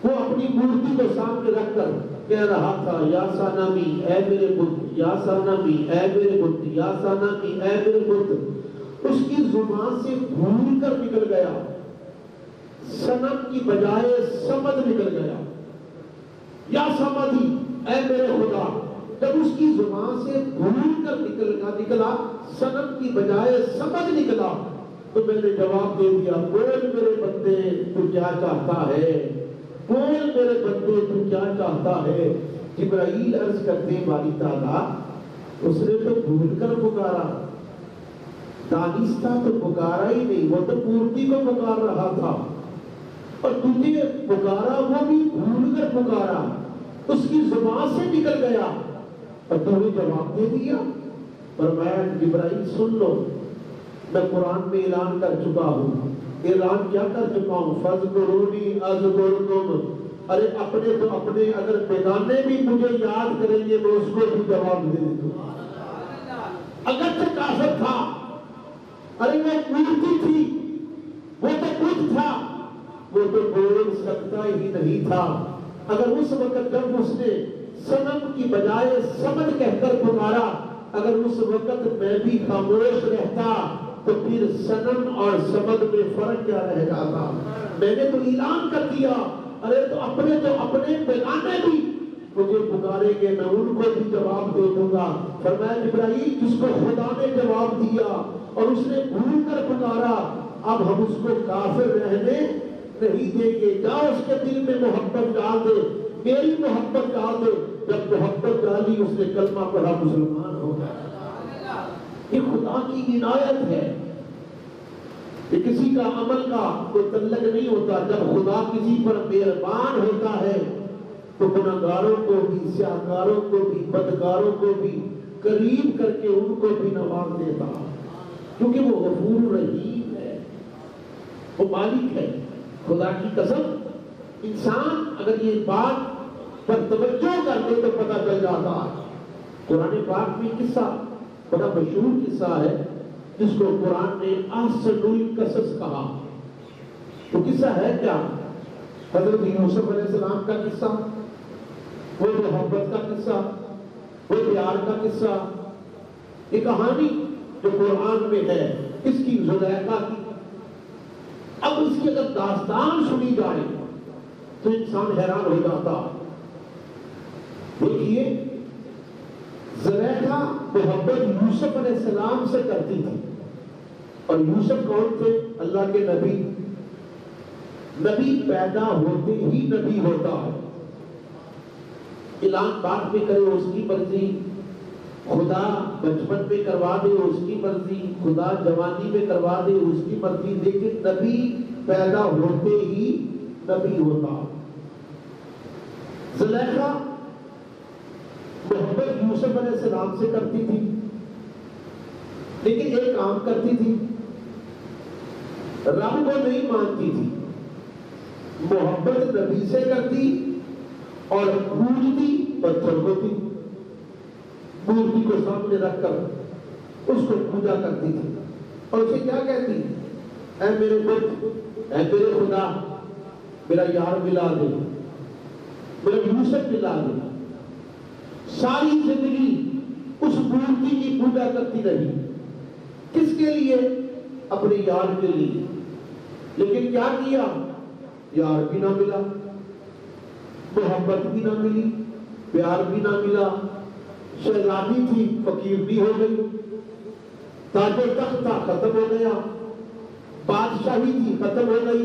وہ اپنی مورتی کو سامنے رکھ کر کہہ رہا تھا یا سانمی اے میرے بت، یا سانمی اے میرے بت، یا سانمی اے میرے بت۔ اس کی زبان سے بھول کر نکل گیا، صنم کی بجائے سمد نکل گیا، یا سمدی اے میرے خدا۔ جب اس کی زبان سے بھول کر نکلا صنم کی بجائے سمد نکلا، تو میں نے جواب دے دیا بول میرے بندے تو کیا چاہتا ہے، بول میرے بندے تو کیا چاہتا ہے۔ جبرائیل عرض کرتے باری تعالیٰ اس نے تو بھول کر پکارا، دانستہ تو پکارا ہی نہیں، وہ تو مورتی کو پکار رہا تھا، اور تجھے پکارا وہ بھی بھول کر پکارا، اس کی زبان سے نکل گیا اور تو نے جواب دے دیا۔ فرمایا جبرائیل سن لو، میں قرآن میں اعلان کر چکا ہوں۔ اعلان کیا کر چکا ہوں؟ فَاذْكُرُونِي أَذْكُرْكُمْ۔ ارے اپنے تو اپنے اگر بیگانے بھی مجھے یاد کریں گے میں اس کو بھی جواب دے دوں۔ اگرچہ کافر تھا، ارے وہ مورتی تھی، وہ تو بت تھا، وہ تو بول سکتا ہی نہیں تھا۔ اگر اس وقت جب اس نے صنم کی بجائے سمد کہہ کر پکارا، اگر اس وقت میں بھی خاموش رہتا تو پھر صنم اور سمد میں فرق کیا رہ جاتا؟ میں نے تو اعلان کر دیا، ارے تو اپنے بیگانے بھی مجھے پکاریں گے میں ان کو بھی جواب دے دوں گا۔ فرمایا جبرائیل جس کو خدا نے جواب دیا اور اس نے بھول کر پکارا، اب ہم اس کو کافر رہنے نہیں دیں گے، جا اس کے دل میں محبت ڈال دے، میری محبت ڈال دے۔ جب محبت ڈالی اس نے کلمہ پڑھا، مسلمان ہو گیا۔ یہ خدا کی عنایت ہے، یہ کسی کا عمل کا کوئی تعلق نہیں ہوتا۔ جب خدا کسی پر مہربان ہوتا ہے تو گناہگاروں کو بھی، سیاہکاروں کو بھی، بدکاروں کو بھی قریب کر کے ان کو بھی نواز دیتا، کیونکہ وہ غفور رحیم ہے، وہ مالک ہے۔ خدا کی قسم انسان اگر یہ بات پر توجہ کر دے تو پتہ چل جاتا ہے۔ قرآن پاک میں قصہ بڑا مشہور قصہ ہے جس کو قرآن نے احسن القصص کہا۔ تو قصہ ہے کیا؟ حضرت یوسف علیہ السلام کا قصہ، وہ محبت کا قصہ، وہ پیار کا قصہ، یہ کہانی جو قرآن میں ہے اس کی زلیخا کی۔ اب اس کی اگر داستان سنی جائے تو انسان حیران ہو جاتا۔ دیکھیے زلیخا محبت یوسف علیہ السلام سے کرتی تھی، اور یوسف کون تھے؟ اللہ کے نبی۔ نبی پیدا ہوتے ہی نبی ہوتا ہے، اعلان بات میں کرے اس کی مرضی، خدا بچپن میں کروا دے اس کی مرضی، خدا جوانی میں کروا دے اس کی مرضی، لیکن نبی پیدا ہوتے ہی نبی ہوتا۔ زلیخا محبت یوسف علیہ السلام سے کرتی تھی، لیکن ایک کام کرتی تھی، رب کو نہیں مانتی تھی، محبت نبی سے کرتی اور پوجتی پتھر کو تھی، مورتی کو سامنے رکھ کر اس کو پوجا کرتی تھی، اور اسے کیا کہتی؟ اے میرے بت، اے میرے خدا، میرا یار ملا دے، میرا یوسف ملا دے۔ ساری زندگی اس مورتی کی پوجا کرتی رہی، کس کے لیے؟ اپنے یار کے لیے، لیکن کیا کیا؟ یار بھی نہ ملا، محبت بھی نہ ملی، پیار بھی نہ ملا، شہزادی تھی فقیر بھی ہو گئی، تاج و تخت تھا ختم ہو گیا، بادشاہی تھی ختم ہو گئی،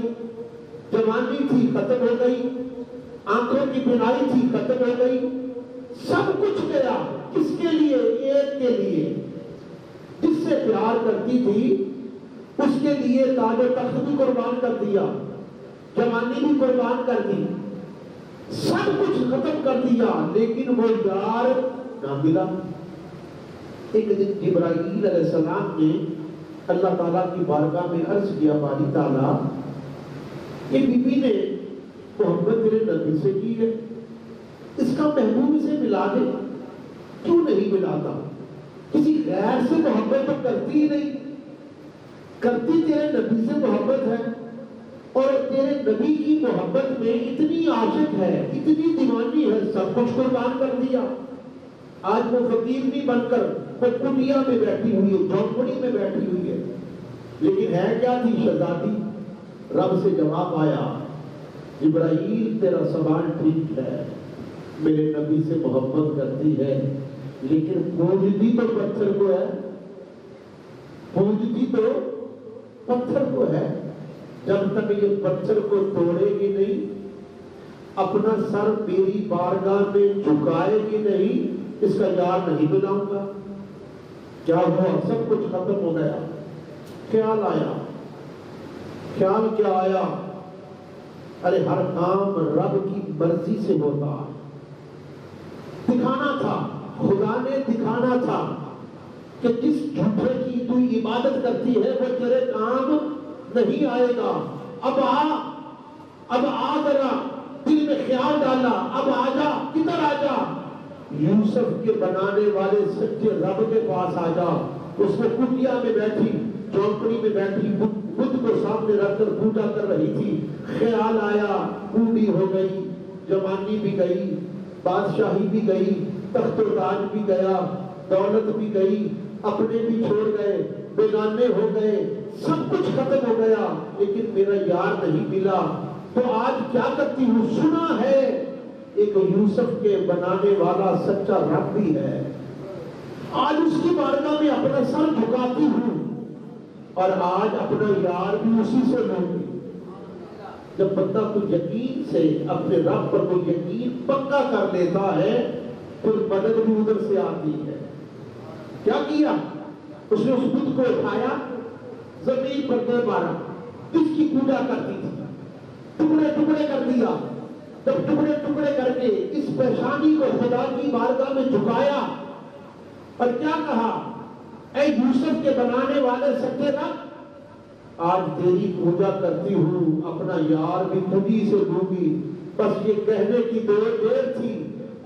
جوانی تھی ختم ہو گئی، آنکھوں کی بینائی تھی ختم ہو گئی، سب کچھ گیا۔ کس کے لیے؟ ایک کے لیے، جس سے پیار کرتی تھی اس کے لیے تاج و تخت بھی قربان کر دیا، جوانی بھی قربان کر دی، سب کچھ ختم کر دیا، لیکن وہ یار نہ ملا۔ ایک دن جبرائیل علیہ السلام نے اللہ تعالیٰ کی بارگاہ میں عرض کیا، باری تعالیٰ یہ بی بی نے محبت میرے نبی سے کی ہے، اس کا محبوب اسے ملا دے، کیوں نہیں ملاتا؟ کسی غیر سے محبت تو کرتی ہی نہیں، کرتی تیرے نبی سے محبت ہے، اور تیرے نبی کی محبت میں اتنی عاشق ہے، اتنی دیوانی ہے، سب کچھ قربان کر دیا۔ آج وہ فقیر نہیں بن کر وہ کٹیا میں بیٹھی ہوئی ہے، جھونپڑی میں بیٹھی ہوئی ہے، لیکن ہے کیا تھی؟ شہزادی۔ رب سے جواب آیا، جبرائیل تیرا سوال ٹھیک ہے، میرے نبی سے محبت کرتی ہے، لیکن پوجتی تو پتھر کو ہے، پوجتی تو پتھر کو ہے۔ جب تک یہ پتھر کو توڑے گی نہیں، اپنا سر میری بارگاہ میں جھکائے گی نہیں، اس کا یار نہیں ملاؤں گا۔ کیا ہوا؟ سب کچھ ختم ہو گیا۔ خیال آیا، خیال کیا آیا؟ ارے ہر کام رب کی مرضی سے ہوتا ہے۔ دکھانا تھا، خدا نے دکھانا تھا کہ جس جھوٹے کی تو عبادت کرتی ہے وہ تیرے کام نہیں آئے گا۔ اب آ ذرا دل میں خیال ڈالا، اب آ جا، کدھر آ جا؟ یوسف کے بنانے والے سچے رب کے پاس آ جا۔ اس نے کٹیا میں بیٹھی، چوکڑی میں بیٹھی، بت کو سامنے رکھ کر پوجا کر رہی تھی۔ خیال آیا، بوڑھی ہو گئی، جوانی بھی گئی، بادشاہی بھی گئی، تخت و تاج بھی گیا، دولت بھی گئی، اپنے بھی چھوڑ گئے، بیگانے ہو گئے، سب کچھ ختم ہو گیا، لیکن میرا یار نہیں ملا۔ تو آج کیا کرتی ہوں؟ سنا ہے ایک یوسف کے بنانے والا سچا رب بھی ہے، آج اس کی بارگاہ میں اپنا سر جھکاتی ہوں، اور آج اپنا یار بھی اسی سے لوں گی۔ جب بندہ کو یقین سے اپنے رب پر کوئی یقین پکا کر لیتا ہے، پھر مدد بھی ادھر سے آتی ہے۔ کیا کیا؟ اس نے اس بت کو اٹھایا، زمین پر دے مارا، جس کی پوجا کرتی تھی، ٹکڑے ٹکڑے کر دیا۔ جب ٹکڑے ٹکڑے کر کے اس پیشانی کو خدا کی بارگاہ میں جھکایا، اور کیا کہا؟ اے یوسف کے بنانے والے سچے رب، آج تیری پوجا کرتی ہوں، اپنا یار بھی تجھی سے لوں گی۔ بس یہ کہنے کی دیر تھی،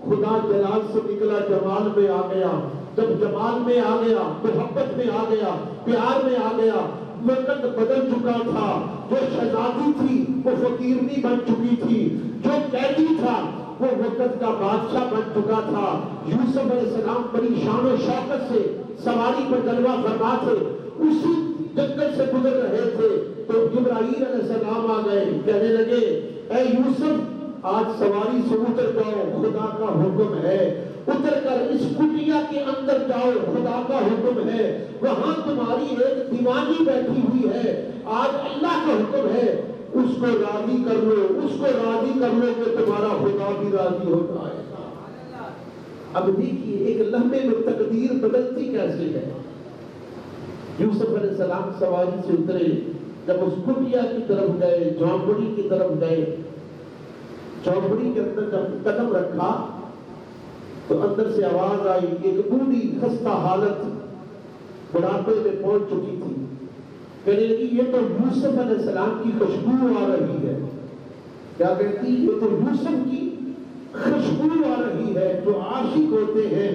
خدا جلال سے نکلا جمال میں آ گیا۔ جب جمال میں آ گیا، محبت میں آ گیا، پیار میں آ گیا، وقت بدل چکا تھا۔ جو شہزادی تھی وہ فقیرنی بن چکی تھی، جو قیدی تھا وہ وقت کا بادشاہ بن چکا تھا۔ یوسف علیہ السلام بڑی شان و شوکت سے سواری پر جلوہ فرما تھے، اسی جنگل سے گزر رہے تھے تو جبرائیل علیہ السلام آ گئے، کہنے لگے اے یوسف آج سواری سے اتر جاؤ، خدا کا حکم ہے، اتر کر اس کٹیا کے اندر جاؤ، خدا کا حکم ہے، وہاں تمہاری ایک دیوانی بیٹھی ہوئی ہے، آج اللہ کا حکم ہے، اس کو راضی کر لو، اس کو راضی کر لو کہ تمہارا خدا بھی راضی ہو جائے گا۔ اب دیکھیے ایک لمحے میں تقدیر بدلتی کیسے ہے۔ یوسف علیہ السلام سواری سے اترے، جب اس کٹیا کی طرف گئے، جھونپڑی کی طرف گئے، جھونپڑی کے اندر جب قدم رکھا تو اندر سے آواز آئی، ایک بوڑھی خستہ حالت بڑھاپے میں پہنچ چکی تھی، کہنے لگی یہ تو یوسف علیہ السلام کی خوشبو آ رہی ہے۔ کیا کہتی؟ یہ تو یوسف کی خوشبو آ رہی ہے۔ جو عاشق ہوتے ہیں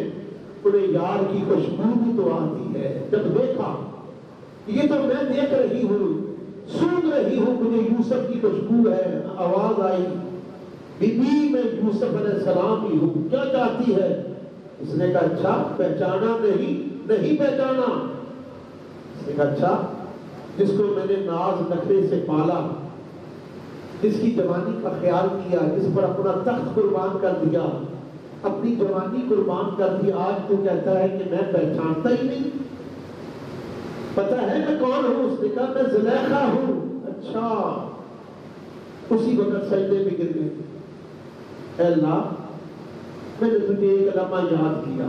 انہیں یار کی خوشبو بھی تو آتی ہے۔ جب دیکھا یہ تو میں دیکھ رہی ہوں، سن رہی ہوں، مجھے یوسف کی خوشبو ہے، آواز آئی بی بی میں یوسف علیہ السلام ہی ہوں، کیا چاہتی ہے؟ اس نے کہا اچھا پہچانا نہیں پہچانا۔ اس نے کہا اچھا جس کو میں نے ناز نخرے سے پالا، جس کی جوانی کا خیال کیا، جس پر اپنا تخت قربان کر دیا، اپنی جوانی قربان کر دی، آج تو کہتا ہے کہ میں پہچانتا ہی نہیں، پتہ ہے میں کون ہوں؟ اس نے کہا میں زلیخا ہوں۔ اچھا، اسی وقت سجدے میں گر گئے، اے اللہ میں نے تجھے ایک لمحہ یاد کیا،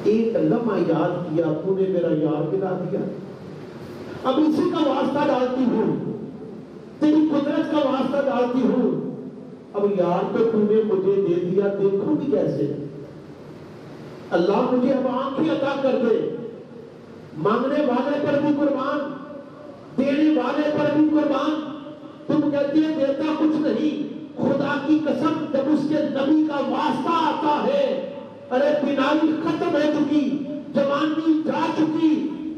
ایک لمحہ یاد کیا، تو نے میرا یار ملا دیا، اب اسی کا واسطہ ڈالتی ہوں، تیری قدرت کا واسطہ ڈالتی ہوں. اب یار تو تو نے مجھے دے دیا، دیکھوں بھی کیسے؟ اللہ مجھے اب آنکھیں عطا کر دے. مانگنے والے پر بھی قربان، دینے والے پر بھی قربان. تم کہتی ہے دیتا کچھ نہیں. خدا کی قسم جب اس کے نبی کا واسطہ آتا ہے، ارے بینائی ختم ہو چکی، جوانی جا چکی،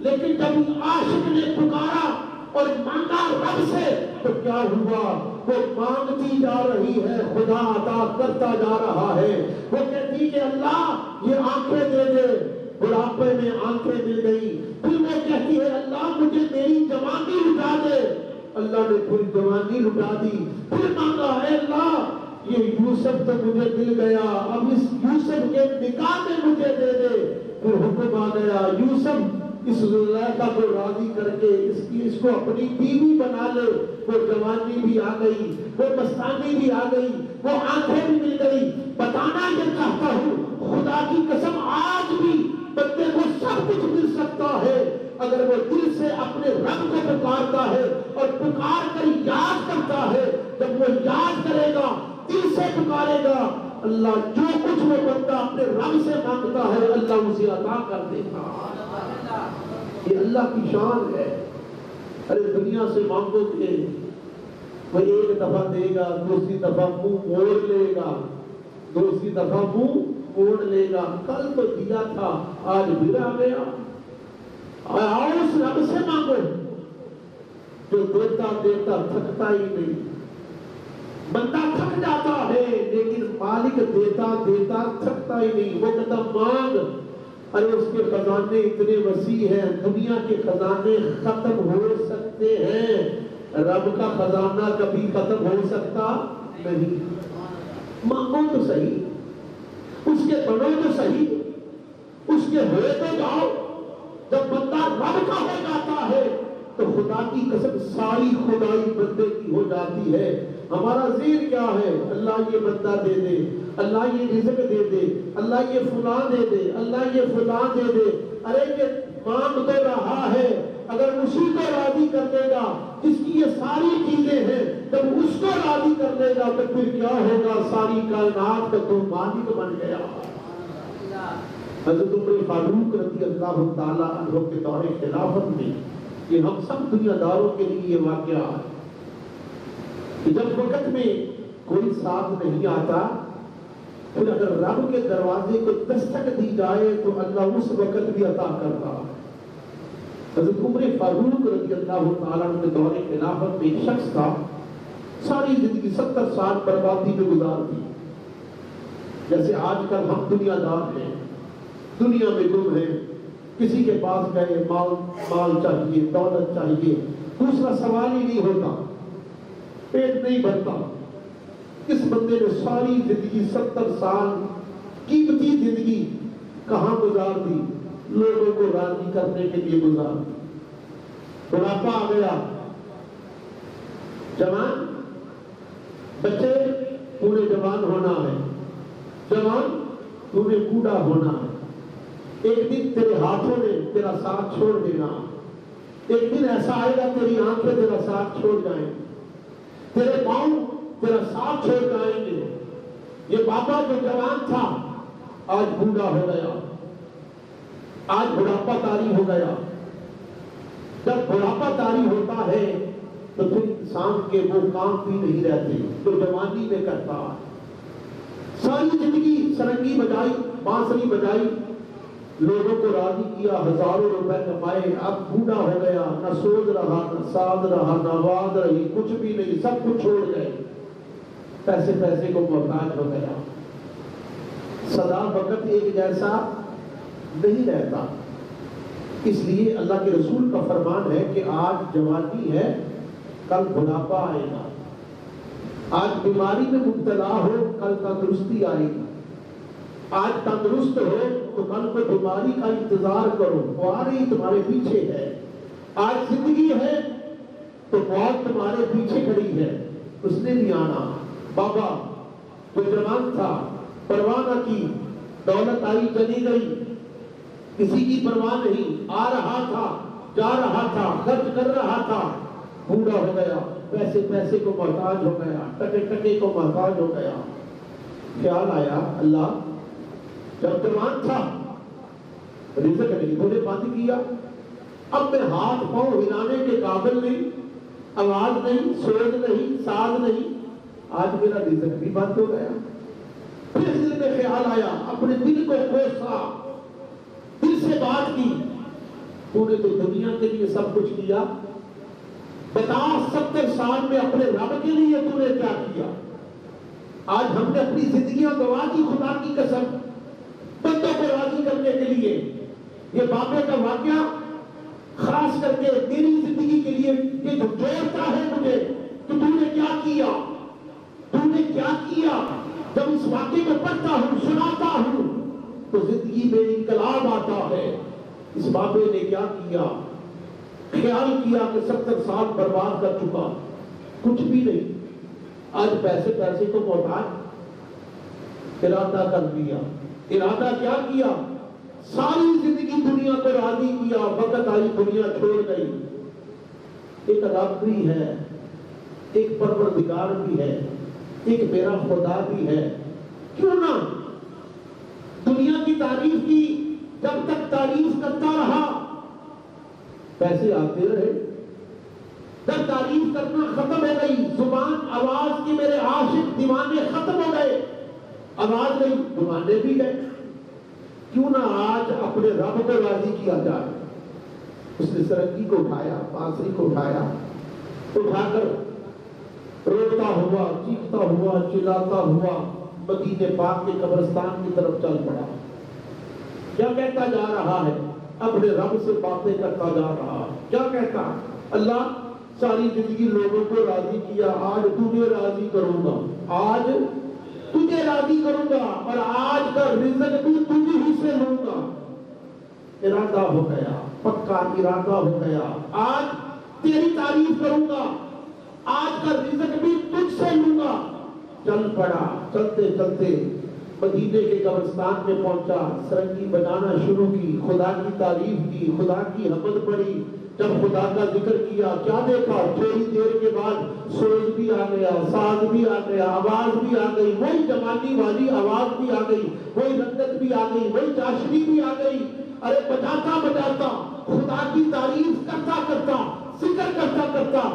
لیکن جب عاشق نے پکارا اور مانگا رب سے تو کیا ہوا؟ وہ مانگتی جا رہی ہے، خدا عطا کرتا جا رہا ہے. وہ کہتی کہ اللہ یہ آنکھیں دے دے، بڑھاپے میں آنکھیں مل گئی. پھر وہ کہتی ہے اللہ مجھے میری جوانی لٹا دے. اللہ نے پھر جوانی لٹا دی. پھر مانگا ہے اللہ یہ یوسف تو مجھے مل گیا، اب اس یوسف کے نکاح میں مجھے دے دے. پھر حکم آ گیا یوسف اس زلیخا کو راضی کر کے اس کو اپنی بیوی بنا لے. وہ جوانی بھی آ گئی، وہ مستانی بھی آ گئی، وہ آنکھیں بھی مل گئی. بتانا یہ چاہتا ہوں خدا کی قسم آج بھی بندے کو سب کچھ مل سکتا ہے اگر وہ دل سے اپنے رب کو پکارتا ہے اور پکار کر یاد کرتا ہے. جب وہ یاد کرے گا، دل سے پکارے گا، اللہ جو کچھ وہ بندہ اپنے رب سے مانگتا ہے اللہ اسے عطا کر دے گا. یہ اللہ کی شان ہے. ارے دنیا سے مانگو گے وہ ایک دفعہ دے گا، دوسری دفعہ منہ موڑ لے گا، دوسری دفعہ منہ موڑ لے گا. کل تو دیا تھا آج بھی آ گیا. آؤ اس رب سے مانگو جو دیتا دیتا تھکتا ہی نہیں. بندہ تھک جاتا ہے لیکن مالک دیتا دیتا تھکتا ہی نہیں. وہ کہتا مانگ. ارے اس کے خزانے اتنے وسیع ہیں، دنیا کے خزانے ختم ہو سکتے ہیں، رب کا خزانہ کبھی ختم ہو سکتا نہیں. مانگو تو صحیح، اس کے بنو تو صحیح، اس کے ہوئے تو جاؤ. جب بندہ رب کا ہو جاتا ہے تو خدا کی قسم ساری خدائی بندے کی ہو جاتی ہے. ہمارا ذہن کیا ہے؟ اللہ یہ بندہ دے دے، اللہ یہ رزق دے دے، اللہ یہ فلاں دے دے، اللہ یہ فلاں دے دے. ارے یہ مانگ تو رہا ہے، اگر اسی کو راضی کر دے گا جس کی یہ ساری چیزیں ہیں، جب اس کو راضی کر لے گا تو پھر کیا ہوگا؟ ساری کائنات کا تو مالک بن گیا. حضرت عمر فاروق رضی اللہ تعالیٰ عنہ کے دور خلافت میں یہ ہم سب دنیا داروں کے لیے یہ واقعہ ہے کہ جب وقت میں کوئی ساتھ نہیں آتا، پھر اگر رب کے دروازے کو دستک دی جائے تو اللہ اس وقت بھی عطا کرتا. حضرت عمر فاروق رضی اللہ تعالیٰ عنہ کے دور خلافت میں ایک شخص تھا، ساری زندگی 70 سال بربادی میں گزار دی. جیسے آج کل ہم دنیا دار ہیں، دنیا میں گم ہیں، کسی کے پاس گئے مال چاہیے، دولت چاہیے، دوسرا سوال ہی نہیں ہوتا، پیٹ نہیں بھرتا. اس بندے نے ساری زندگی 70 سال قیمتی زندگی کہاں گزار دی؟ لوگوں کو راضی کرنے کے لیے گزار دی. بڑھاپا آ گیا، جوان بچے پورے جوان ہونا ہے، جوان پورے بوڑھا ہونا ہے. ایک دن تیرے ہاتھوں نے تیرا ساتھ چھوڑ دینا، ایک دن ایسا آئے گا تیری آنکھیں تیرا ساتھ چھوڑ جائیں، تیرے پاؤں تیرا ساتھ چھوڑ جائیں گے. یہ بابا جو جوان تھا آج بوڑھا ہو گیا، آج بڑھاپا طاری ہو گیا. جب بڑھاپا طاری ہوتا ہے تو پھر انسان کے وہ کام بھی نہیں رہتے جو جوانی میں کرتا. ساری زندگی سرنگی بجائی، بانسری بجائی، لوگوں کو راضی کیا، ہزاروں روپے کمائے، اب بوڑھا ہو گیا، نہ سوز رہا، نہ ساز رہا، نہ آواز رہی، کچھ بھی نہیں، سب کچھ چھوڑ گئے، پیسے کو محتاج ہو گیا. سدا وقت ایک جیسا نہیں رہتا. اس لیے اللہ کے رسول کا فرمان ہے کہ آج جوانی ہے، کل بڑھاپا آئے گا. آج بیماری میں مبتلا ہو، کل تندرستی آئے گی. آج تندرست ہو تو کل کو بیماری کا انتظار کرو، وہ آ رہی تمہارے پیچھے ہے. آج زندگی ہے تو موت تمہارے پیچھے کھڑی ہے، اس نے بھی آنا. بابا جو جوان تھا پرواہ نہ کی، دولت آئی چلی گئی، کسی کی پرواہ نہیں، آ رہا تھا، جا رہا تھا، خرچ کر رہا تھا، بوڑھا ہو گیا. پیسے کو محتاج ہو گیا، ٹکے کو محتاج ہو گیا. خیال آیا اللہ جب جوان تھا رزق نہیں تو نے بند کیا، اب میں ہاتھ پاؤں ہلانے کے قابل نہیں، آواز نہیں، سوچ نہیں، ساز نہیں، آج میرا رزق بھی بند ہو گیا. پھر دل میں خیال آیا، اپنے دل کو کوسا، دل سے بات کی، تو نے تو دنیا کے لیے سب کچھ کیا، بتا 70 سال میں اپنے رب کے لیے تو نے کیا کیا؟ آج ہم نے اپنی زندگیاں گوا دی خدا کی قسم بندوں کو راضی کرنے کے لیے. یہ باپے کا واقعہ خاص کر کے میری زندگی کے لیے یہ جو جوڑتا ہے مجھے کہ تو نے کیا کیا، تو نے کیا کیا. جب اس واقعے کو پڑھتا ہوں، سناتا ہوں تو زندگی میں انقلاب آتا ہے. اس باپے نے کیا کیا؟ خیال کیا کہ 70 سال برباد کر چکا، کچھ بھی نہیں، آج پیسے کو محتاج. ارادہ کر لیا. ارادہ کیا کیا؟ ساری زندگی دنیا کو راضی کیا، وقت آئی دنیا چھوڑ گئی. ایک رب بھی ہے، ایک پروردگار بھی ہے، ایک میرا خدا بھی ہے. کیوں نہ دنیا کی تعریف کی، جب تک تعریف کرتا رہا پیسے آتے رہے. جب تعریف کرنا ختم ہو گئی، زبان آواز کی میرے عاشق دیوانے ختم ہو گئے، آواز نہیں، دیوانے بھی گئے. کیوں نہ آج اپنے رب کو راضی کیا جائے. اس نے سرنگی کو اٹھایا، بانسری کو اٹھایا، اٹھا کر روتا ہوا، چیختا ہوا، چلاتا ہوا مدینے پاک کے قبرستان کی طرف چل پڑا. کیا کہتا جا رہا ہے؟ اپنے رب سے باتیں کرتا جا رہا ہے. کیا کہتا؟ اللہ ساری زندگی لوگوں کو راضی کیا، آج تجھے راضی کروں گا، آج تجھے راضی کروں گا، اور آج کا رزق بھی تجھے ہی سے لوں گا. ارادہ ہو گیا، پکا ارادہ ہو گیا، آج تیری تعریف کروں گا، آج کا رزق بھی تجھ سے لوں گا. چل پڑا. چلتے چلتے مدینے کے قبرستان میں پہنچا، سرنگی بجانا شروع کی، خدا کی تعریف کی، خدا کی حمد پڑھی. جب خدا کا ذکر کیا کیا دیکھا؟ تھوڑی دیر کے بعد سوز بھی آ گیا، ساز بھی آ گیا، آواز بھی آ گئی، وہی جوانی والی آواز بھی آ گئی، وہی رنگت بھی آ گئی، وہی چاشنی بھی آ گئی. ارے بجاتا بجاتا خدا کی تعریف کرتا کرتا ذکر کرتا کرتا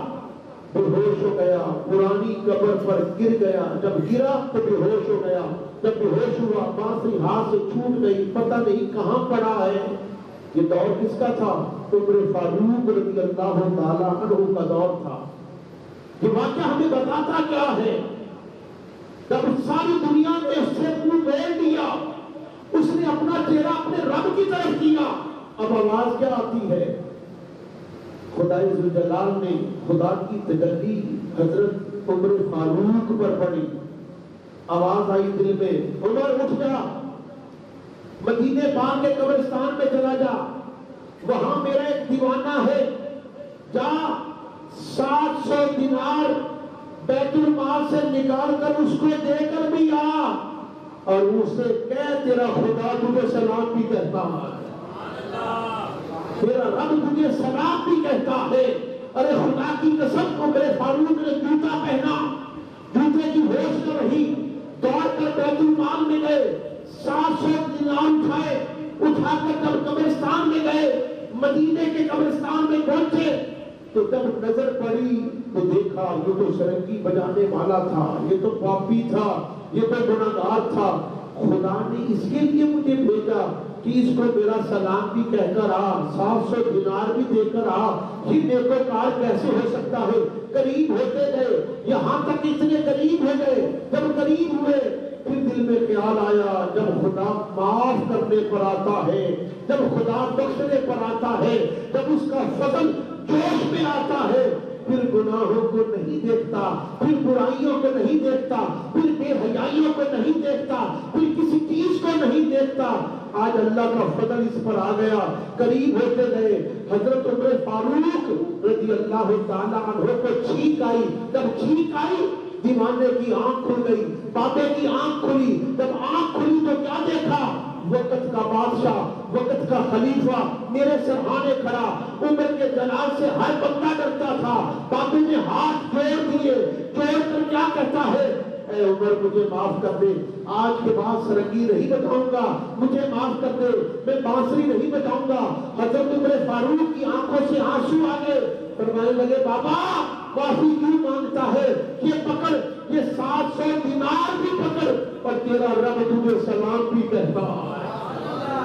بے ہوش ہو گیا، پرانی قبر پر گر گیا. جب گرا تو بے ہوش ہو گیا. جب بے ہوش ہوا بانسری ہاتھ سے چھوٹ گئی، پتہ نہیں کہاں پڑا ہے. یہ دور کس کا تھا؟ عمر فاروق رضی اللہ تعالیٰ عنہ کا دور تھا. یہ واقعہ ہمیں بتاتا کیا ہے؟ جب ساری دنیا نے اس سے منہ موڑ لیا، اس نے اپنا چہرہ اپنے رب کی طرف کیا، اب آواز کیا آتی ہے؟ خدا ذوالجلال نے خدا کی تجلی حضرت عمر فاروق پر پڑی. آواز آئی دل میں، عمر اٹھ جا، مدینے پاک کے قبرستان میں چلا جا، وہاں میرا ایک دیوانہ ہے، جا 700 دینار بیت المال سے نکال کر اس کو دے کر بھی آ، اور اسے کہہ تیرا خدا تجھے سلام بھی کہتا ہے، تیرا رب تجھے سلام بھی کہتا ہے. ارے خدا کی قسم، عمر فاروق نے جوتا پہنا، جوتے کی ہوش نہ رہی، دوڑ کر بیت المال میں گئے، 700 دینار اٹھائے، اٹھا کر جب قبرستان میں گئے، مدینے کے قبرستان میں پہنچے تو جب نظر پڑی تو دیکھا یہ تو سرنگی بجانے والا تھا، یہ تو پاپی تھا، یہ تو گناہگار تھا. خدا نے اس کے لیے مجھے بھیجا کہ اس کو میرا سلام بھی کہہ کر آ، 700 دینار بھی دے کر آ. یہ نیکوکار کیسے ہو سکتا ہے؟ قریب ہوتے گئے، یہاں تک اتنے قریب ہو گئے. جب قریب ہوئے پھر دل میں خیال آیا، جب خدا معاف کرنے پر آتا ہے، جب خدا بخشنے پر آتا ہے، جب اس کا فضل جوش میں آتا ہے، پھر گناہوں کو نہیں دیکھتا، پھر برائیوں کو نہیں دیکھتا، پھر بے حیائیوں کو نہیں دیکھتا، پھر کسی چیز کو نہیں دیکھتا. آج اللہ کا فضل اس پر آ گیا، قریب ہوتے گئے. حضرت عمر فاروق رضی اللہ تعالیٰ عنہ کو چھینک آئی. جب چھینک آئی دیوانے کی آنکھ کھل گئی، بابے کی آنکھ کھلی. جب آنکھ کھلی تو کیا دیکھا؟ وقت کا بادشاہ، وقت کا خلیفہ میرے سامنے کھڑا، عمر کے جلال سے ہر بندہ ڈرتا تھا۔ بابے نے ہاتھ جوڑ دیے، جوڑ کر کیا کہتا ہے، اے عمر مجھے معاف کر دے، آج کے بعد سرنگی نہیں بجاؤں گا، مجھے معاف کر دے، میں بانسری نہیں بجاؤں گا۔ حضرت عمر فاروق کی آنکھوں سے آنسو آ گئے، فرمانے لگے بابا معافی کیوں مانگتا ہے، یہ پکڑ، یہ 700 دینار بھی پکڑ، اور تیرا رب تجھے سلام بھی کہتا ہے،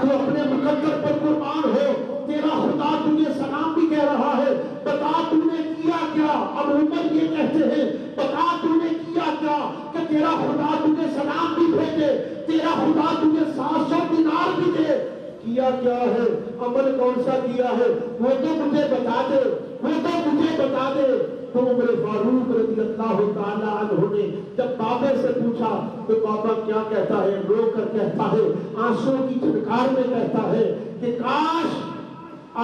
تو اپنے مقدر پر قربان ہو، تیرا خدا تجھے سلام بھی کہہ رہا ہے، بتا تو نے کیا کیا۔ اب عمر یہ کہتے ہیں بتا تو نے کیا کیا کہ تیرا خدا تجھے سلام بھی بھیجے، تیرا خدا تجھے 700 دینار بھی دے، کیا کیا ہے، عمل کون سا کیا ہے، وہ تو مجھے بتا دے، وہ تو مجھے بتا دے۔ تو عمر فاروق رضی اللہ تعالیٰ عنہ نے جب بابے سے پوچھا تو بابا کیا کہتا ہے، رو کر کہتا ہے، آنسوں کی چھنکار میں کہتا ہے کہ کاش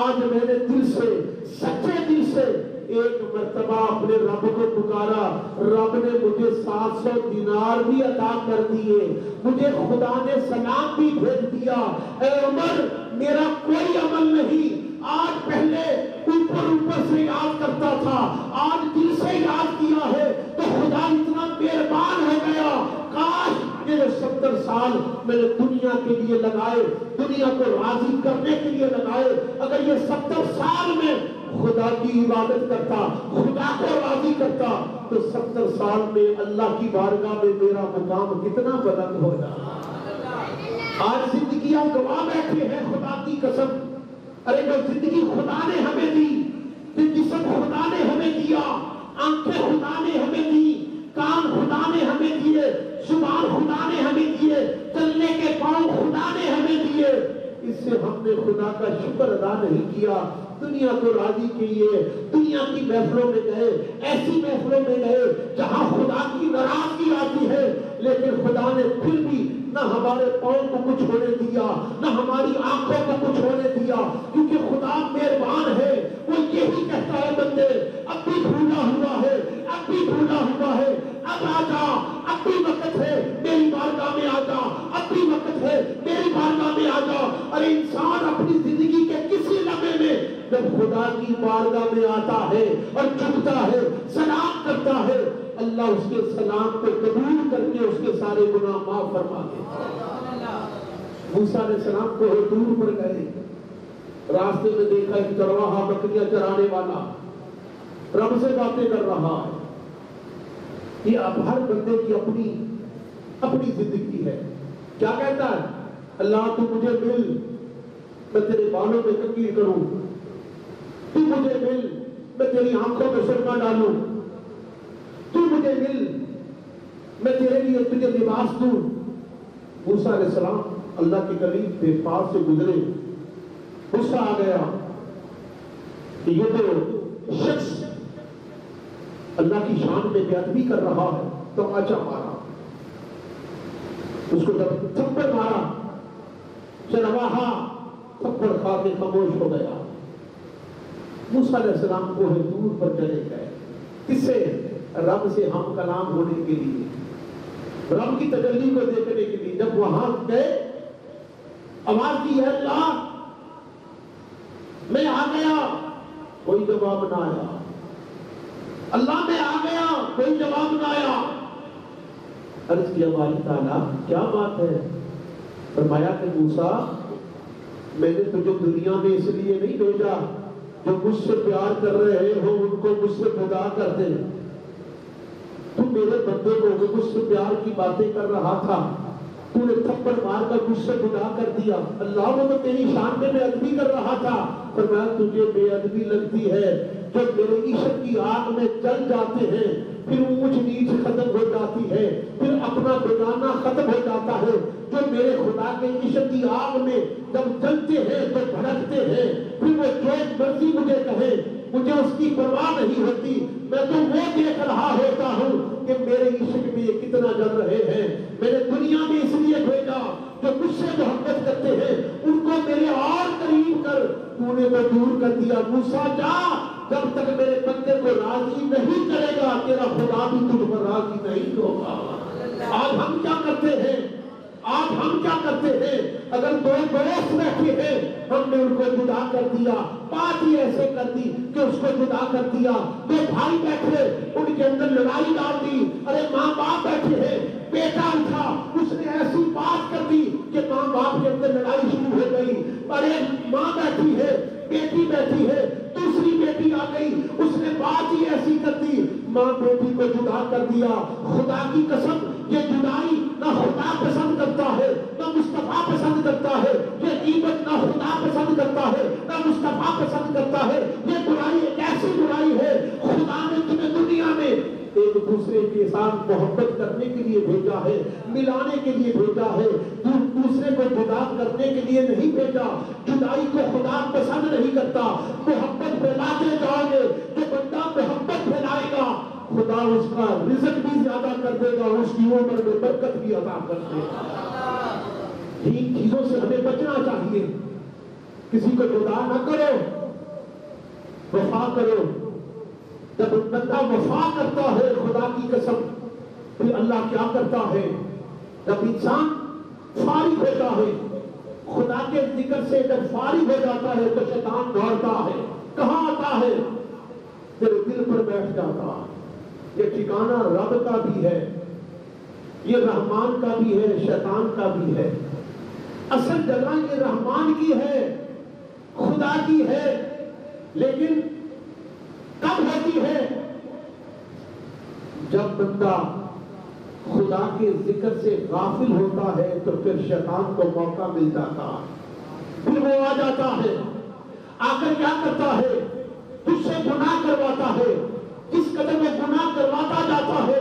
آج میں نے دل سے، سچے دل سے ایک مرتبہ اپنے رب کو پکارا، رب نے مجھے 700 دینار بھی عطا کر دیے، مجھے خدا نے سلام بھی بھیج دیا۔ اے عمر میرا کوئی عمل نہیں، آج پہلے اوپر سے یاد کرتا تھا، آج دل سے یاد کیا ہے تو خدا اتنا مہربان ہو گیا۔ کاش یہ 70 سال میں نے دنیا کے لیے لگائے، دنیا کو راضی کرنے کے لیے لگائے، اگر یہ 70 سال میں خدا کی عبادت کرتا، خدا کو راضی کرتا، تو 70 سال میں اللہ کی بارگاہ میں میرا مقام کتنا بلند ہو جاتا۔ آج زندگیاں گوا بیٹھے ہیں خدا کی قسم، ارے جو زندگی خدا نے ہمیں دی، جسم خدا نے ہمیں دیا، آنکھیں خدا نے ہمیں دی، کان خدا نے ہمیں دیے، زبان خدا نے ہمیں دیے، چلنے کے پاؤں خدا نے ہمیں دیے، اس سے ہم نے خدا کا شکر ادا نہیں کیا۔ دنیا کو راضی کیے، دنیا کی محفلوں میں گئے، ایسی محفلوں میں گئے جہاں خدا کی ناراضگی آتی ہے، لیکن خدا نے پھر بھی نہ ہمارے پاؤں کو کچھ ہونے دیا، نہ ہماری آنکھوں کو کچھ ہونے دیا، کیونکہ خدا مہربان ہے۔ وہ یہی کہتا ہے بندے اب بھی بھولا ہوا ہے، اب بھی بھولا ہوا ہے، اب آ جا، اب بھی وقت ہے میری بارگاہ میں آ جا، اب بھی وقت ہے میری بارگاہ میں آ جا۔ ارے انسان اپنی زندگی کے کسی لمحے میں جب خدا کی بارگاہ میں آتا ہے اور جھکتا ہے، سلام کرتا ہے، اللہ اس کے سلام کو قبول کر کے اس کے سارے گناہ معاف فرما دیتا۔ موسیٰ علیہ السلام کو دور پر گئے، راستے میں دیکھا ایک چرواہا بکریاں چرانے والا رب سے باتیں کر رہا ہے۔ یہ اب ہر بندے کی اپنی زندگی ہے۔ کیا کہتا ہے، اللہ تو مجھے مل، میں تیرے بالوں میں کنگھی کروں، تو مجھے مل، میں تیری آنکھوں میں سرما ڈالوں، تو مجھے مل، میں تیرے لیے تجھے لباس دوں۔ موسیٰ علیہ السلام اللہ کے قریب تھے، پاس سے گزرے، غصہ آ گیا کہ یہ تو شخص اللہ کی شان میں بے ادبی کر رہا ہے، تو آچا مارا، اس کو جب تھپڑ مارا، چرواہا تھپڑ کھا کے خاموش ہو گیا۔ موسیٰ علیہ السلام کو دور پر چلے گئے، کس سے؟ رب سے ہم کلام ہونے کے لیے، رب کی تجلی کو دیکھنے کے لیے۔ جب وہاں گئے، آواز کی ہے اللہ میں آ گیا، کوئی جواب نہ آیا، اللہ میں آ گیا، کوئی جواب نہ آیا۔ عرض کیا باری تعالیٰ کیا بات ہے؟ فرمایا کہ موسیٰ میں نے تجھے دنیا میں اس لیے نہیں بھیجا جو مجھ سے پیار کر رہے ہو ان کو مجھ سے جدا کر دے، تو میرے بندے کو مجھ سے پیار کی باتیں کر رہا تھا، تو نے تھپڑ مار کر مجھ سے جدا کر دیا۔ اللہ وہ تو تیری شان میں بے ادبی کر رہا تھا۔ فرمایا تجھے بے ادبی لگتی ہے جب میرے عشق کی آگ میں جل جاتے ہیں، پھر اونچ نیچ ختم ہو جاتی ہے، پھر اپنا بیگانہ ختم ہو جاتا ہے۔ جو میرے خدا کے عشق کی آگ میں جب جلتے ہیں تو بھڑکتے ہیں، پھر وہ جو مرضی مجھے کہے مجھے اس کی پرواہ نہیں ہوتی، میں تو وہ دیکھ رہا ہوتا ہوں کہ میرے عشق میں یہ کتنا جل رہے ہیں۔ میں نے دنیا میں اس لیے بھیجا جو مجھ سے محبت کرتے ہیں ان کو میرے اور قریب کر، تو نے وہ دور کر دیا۔ موسیٰ جا، جب تک میرے بندے کو راضی نہیں کرے گا تیرا خدا بھی تجھ پر راضی نہیں ہوگا۔ آج ہم کیا کرتے ہیں؟ آج ہم کیا کرتے ہیں؟ اگر دو دوست بیٹھے ہیں، ہم نے ان کو جدا کر دیا، بات ہی ایسے کر دی کہ اس کو جدا کر دیا۔ دو بھائی بیٹھے، ان کے اندر لڑائی ڈال دی۔ ارے ماں باپ بیٹھے ہیں، بیٹا اٹھا، اس نے ایسی بات کر دی کہ ماں باپ کے اندر لڑائی شروع ہو گئی۔ ارے ماں بیٹھی ہے، بیٹی بیٹھی ہے، دوسری بیٹی آ گئی، اس نے بات ہی ایسی کر دی، ماں بیٹی کو جدا کر دیا۔ خدا کی قسم یہ جدائی نہ خدا پسند کرتا ہے، نہ مصطفیٰ پسند کرتا ہے۔ یہ غیبت نہ خدا پسند کرتا ہے، نہ مصطفیٰ پسند کرتا ہے۔ یہ برائی ایک ایسی برائی ہے، خدا نے تمہیں دنیا میں ایک دوسرے کے ساتھ محبت کرنے کے لیے بھیجا ہے، ملانے کے لیے بھیجا ہے، دوسرے کو جدا کرنے کے لیے نہیں بھیجا۔ جدائی کو خدا پسند نہیں کرتا۔ محبت پھیلاتے جاؤ گے، جو بندہ محبت پھیلائے گا، خدا اس کا رزق بھی زیادہ کر دے گا، اس کی عمر میں برکت بھی عطا کر دے گا۔ ان چیزوں سے ہمیں بچنا چاہیے۔ کسی کو جدا نہ کرو، وفا کرو۔ جب بندہ وفا کرتا ہے خدا کی قسم، پھر اللہ کیا کرتا ہے؟ جب انسان فارغ ہوتا ہے خدا کے ذکر سے، جب فارغ ہو جاتا ہے تو شیطان دوڑتا ہے، کہاں آتا ہے؟ تیرے دل پر بیٹھ جاتا ہے۔ یہ ٹھکانہ رب کا بھی ہے، یہ رحمان کا بھی ہے، شیطان کا بھی ہے۔ اصل جگہ یہ رحمان کی ہے، خدا کی ہے، لیکن کب ہوتی ہے؟ جب بندہ خدا کے ذکر سے غافل ہوتا ہے تو پھر شیطان کو موقع مل جاتا ہے، پھر وہ آ جاتا ہے، آ کر کیا کرتا ہے؟ تجھ سے گناہ کرواتا ہے۔ جس قدر میں گناہ کرواتا جاتا ہے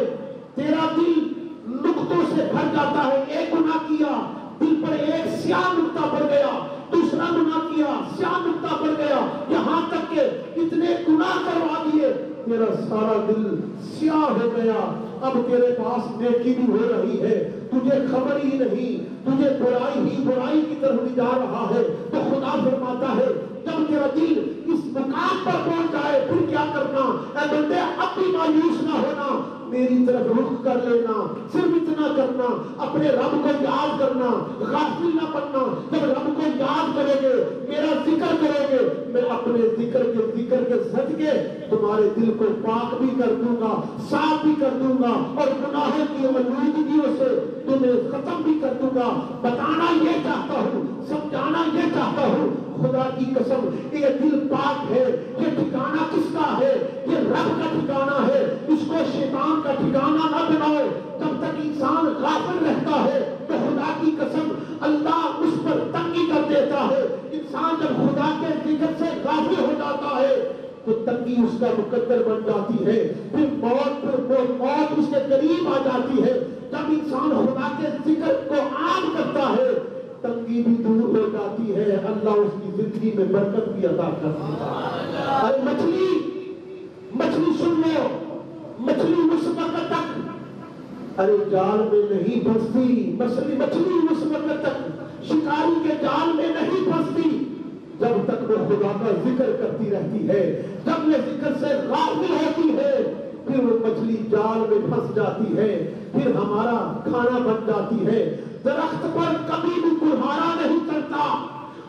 تیرا دل نقطوں سے بھر جاتا ہے۔ ایک گناہ کیا، دل پر ایک سیاہ نقطہ پڑ گیا، دوسرا گناہ کیا، سیاہ نقطہ پڑ گیا، یہاں تک کہ اتنے گناہ کروا دیے تیرا سارا دل سیاہ ہو گیا۔ اب تیرے پاس نیکی بھی ہو رہی ہے، تجھے خبر ہی نہیں، تجھے برائی ہی برائی کی طرف لے جا رہا ہے۔ تو خدا فرماتا ہے جب تیرا دل اس مقام پر پہنچ جائے پھر کیا کرنا؟ اے بندے اب بھی مایوس نہ ہونا، میری طرف رخ کر لینا، صرف اتنا کرنا، اپنے رب کو یاد کرنا، غافل نہ پڑنا۔ جب رب کو یاد کریں گے، میرا ذکر کریں گے، میں اپنے ذکر کے صدقے تمہارے دل کو پاک بھی کر دوں گا، صاف بھی کر دوں گا، اور گناہوں کی آلودگیوں سے تمہیں ختم بھی کر دوں گا۔ بتانا یہ چاہتا ہوں، سمجھانا یہ چاہتا ہوں، خدا کی قسم یہ دل پاک ہے۔ یہ ٹھکانہ کس کا ہے؟ یہ رب کا ٹھکانہ ہے، اس کو شیطان کا ٹھکانہ نہ بناؤ۔ جب تک انسان غافل رہتا ہے تو خدا کی قسم اللہ اس پر تنگی کر دیتا ہے۔ انسان جب خدا کے ذکر سے غافل ہو جاتا ہے تو تنگی اس کا مقدر بن جاتی ہے، پھر موت اس کے قریب آ جاتی ہے۔ جب انسان خدا کے ذکر کو عام کرتا ہے تنگی بھی دور ہو جاتی ہے، اللہ اس کی زندگی میں برکت بھی عطا کر دیتا ہے۔ ارے مچھلی سن لو، مچھلی اس وقت تک ارے جال میں نہیں پھنستی، مچھلی اس وقت تک شکاری کے جال میں نہیں پھنستی جب تک وہ خدا کا ذکر کرتی رہتی ہے۔ جب یہ ذکر سے غافل ہوتی ہے پھر وہ مچھلی جال میں پھنس جاتی ہے، پھر ہمارا کھانا بن جاتی ہے۔ درخت پر کبھی بھی کلہاڑا نہیں چلتا،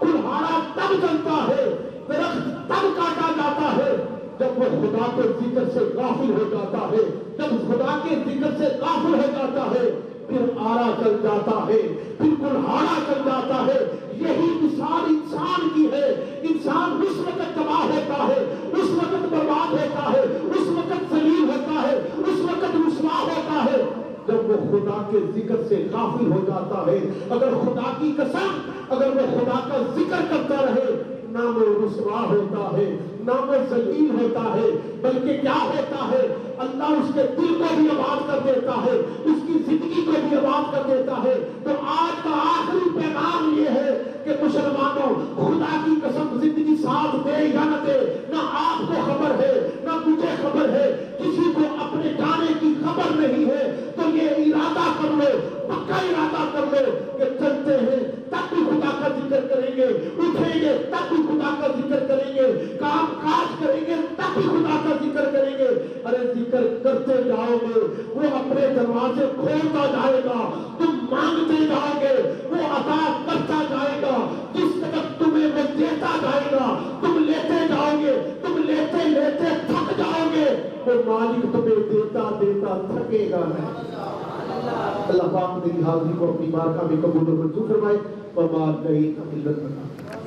کلہاڑا تب چلتا ہے، درخت تب کاٹا جاتا ہے جب وہ خدا کے ذکر سے غافل ہو جاتا ہے۔ جب خدا کے ذکر سے غافل ہو جاتا ہے پھر آرا چل جاتا ہے، پھر کلہاڑا چل جاتا ہے۔ یہی مثال انسان کی ہے۔ انسان اس وقت تباہ ہوتا ہے، اس وقت برباد ہوتا ہے، اس وقت ذلیل ہوتا ہے، اس وقت رسوا ہوتا ہے جب وہ خدا کے ذکر سے غافل ہو جاتا ہے۔ اگر خدا کی قسم اگر وہ خدا کا ذکر کرتا رہے نہ وہ رسوا ہوتا ہے، نہ وہ ذلیل ہوتا ہے، بلکہ کیا ہوتا ہے؟ اللہ اس کے دل کو بھی آباد کر دیتا ہے، اس کی زندگی کو بھی آباد کر دیتا ہے۔ تو آج کا آخری پیغام یہ ہے کہ مسلمانوں، خدا کی قسم زندگی ساتھ دے یا نہ دے، نہ آپ کو خبر ہے نہ مجھے خبر ہے، کسی کو اپنے جانے کی خبر نہیں ہے۔ تو یہ ارادہ کر لو، پکا ارادہ کر لو کہ چلتے ہیں تب بھی خدا کا ذکر کریں گے، اٹھیں گے تب بھی خدا کا ذکر کریں گے، کام کاج کریں گے تب بھی خدا کا ذکر کریں گے۔ ارے ذکر کرتے جاؤ گے وہ اپنے دروازے کھولتا جائے گا، تم مانگتے جاؤ گے مالک تمہیں دیتا دیتا تھکے گا نہیں۔ اللہ پاک میری حاضری کو اپنی بارگاہ میں قبول و منظور فرمائے۔ وما علینا الا البلاغ۔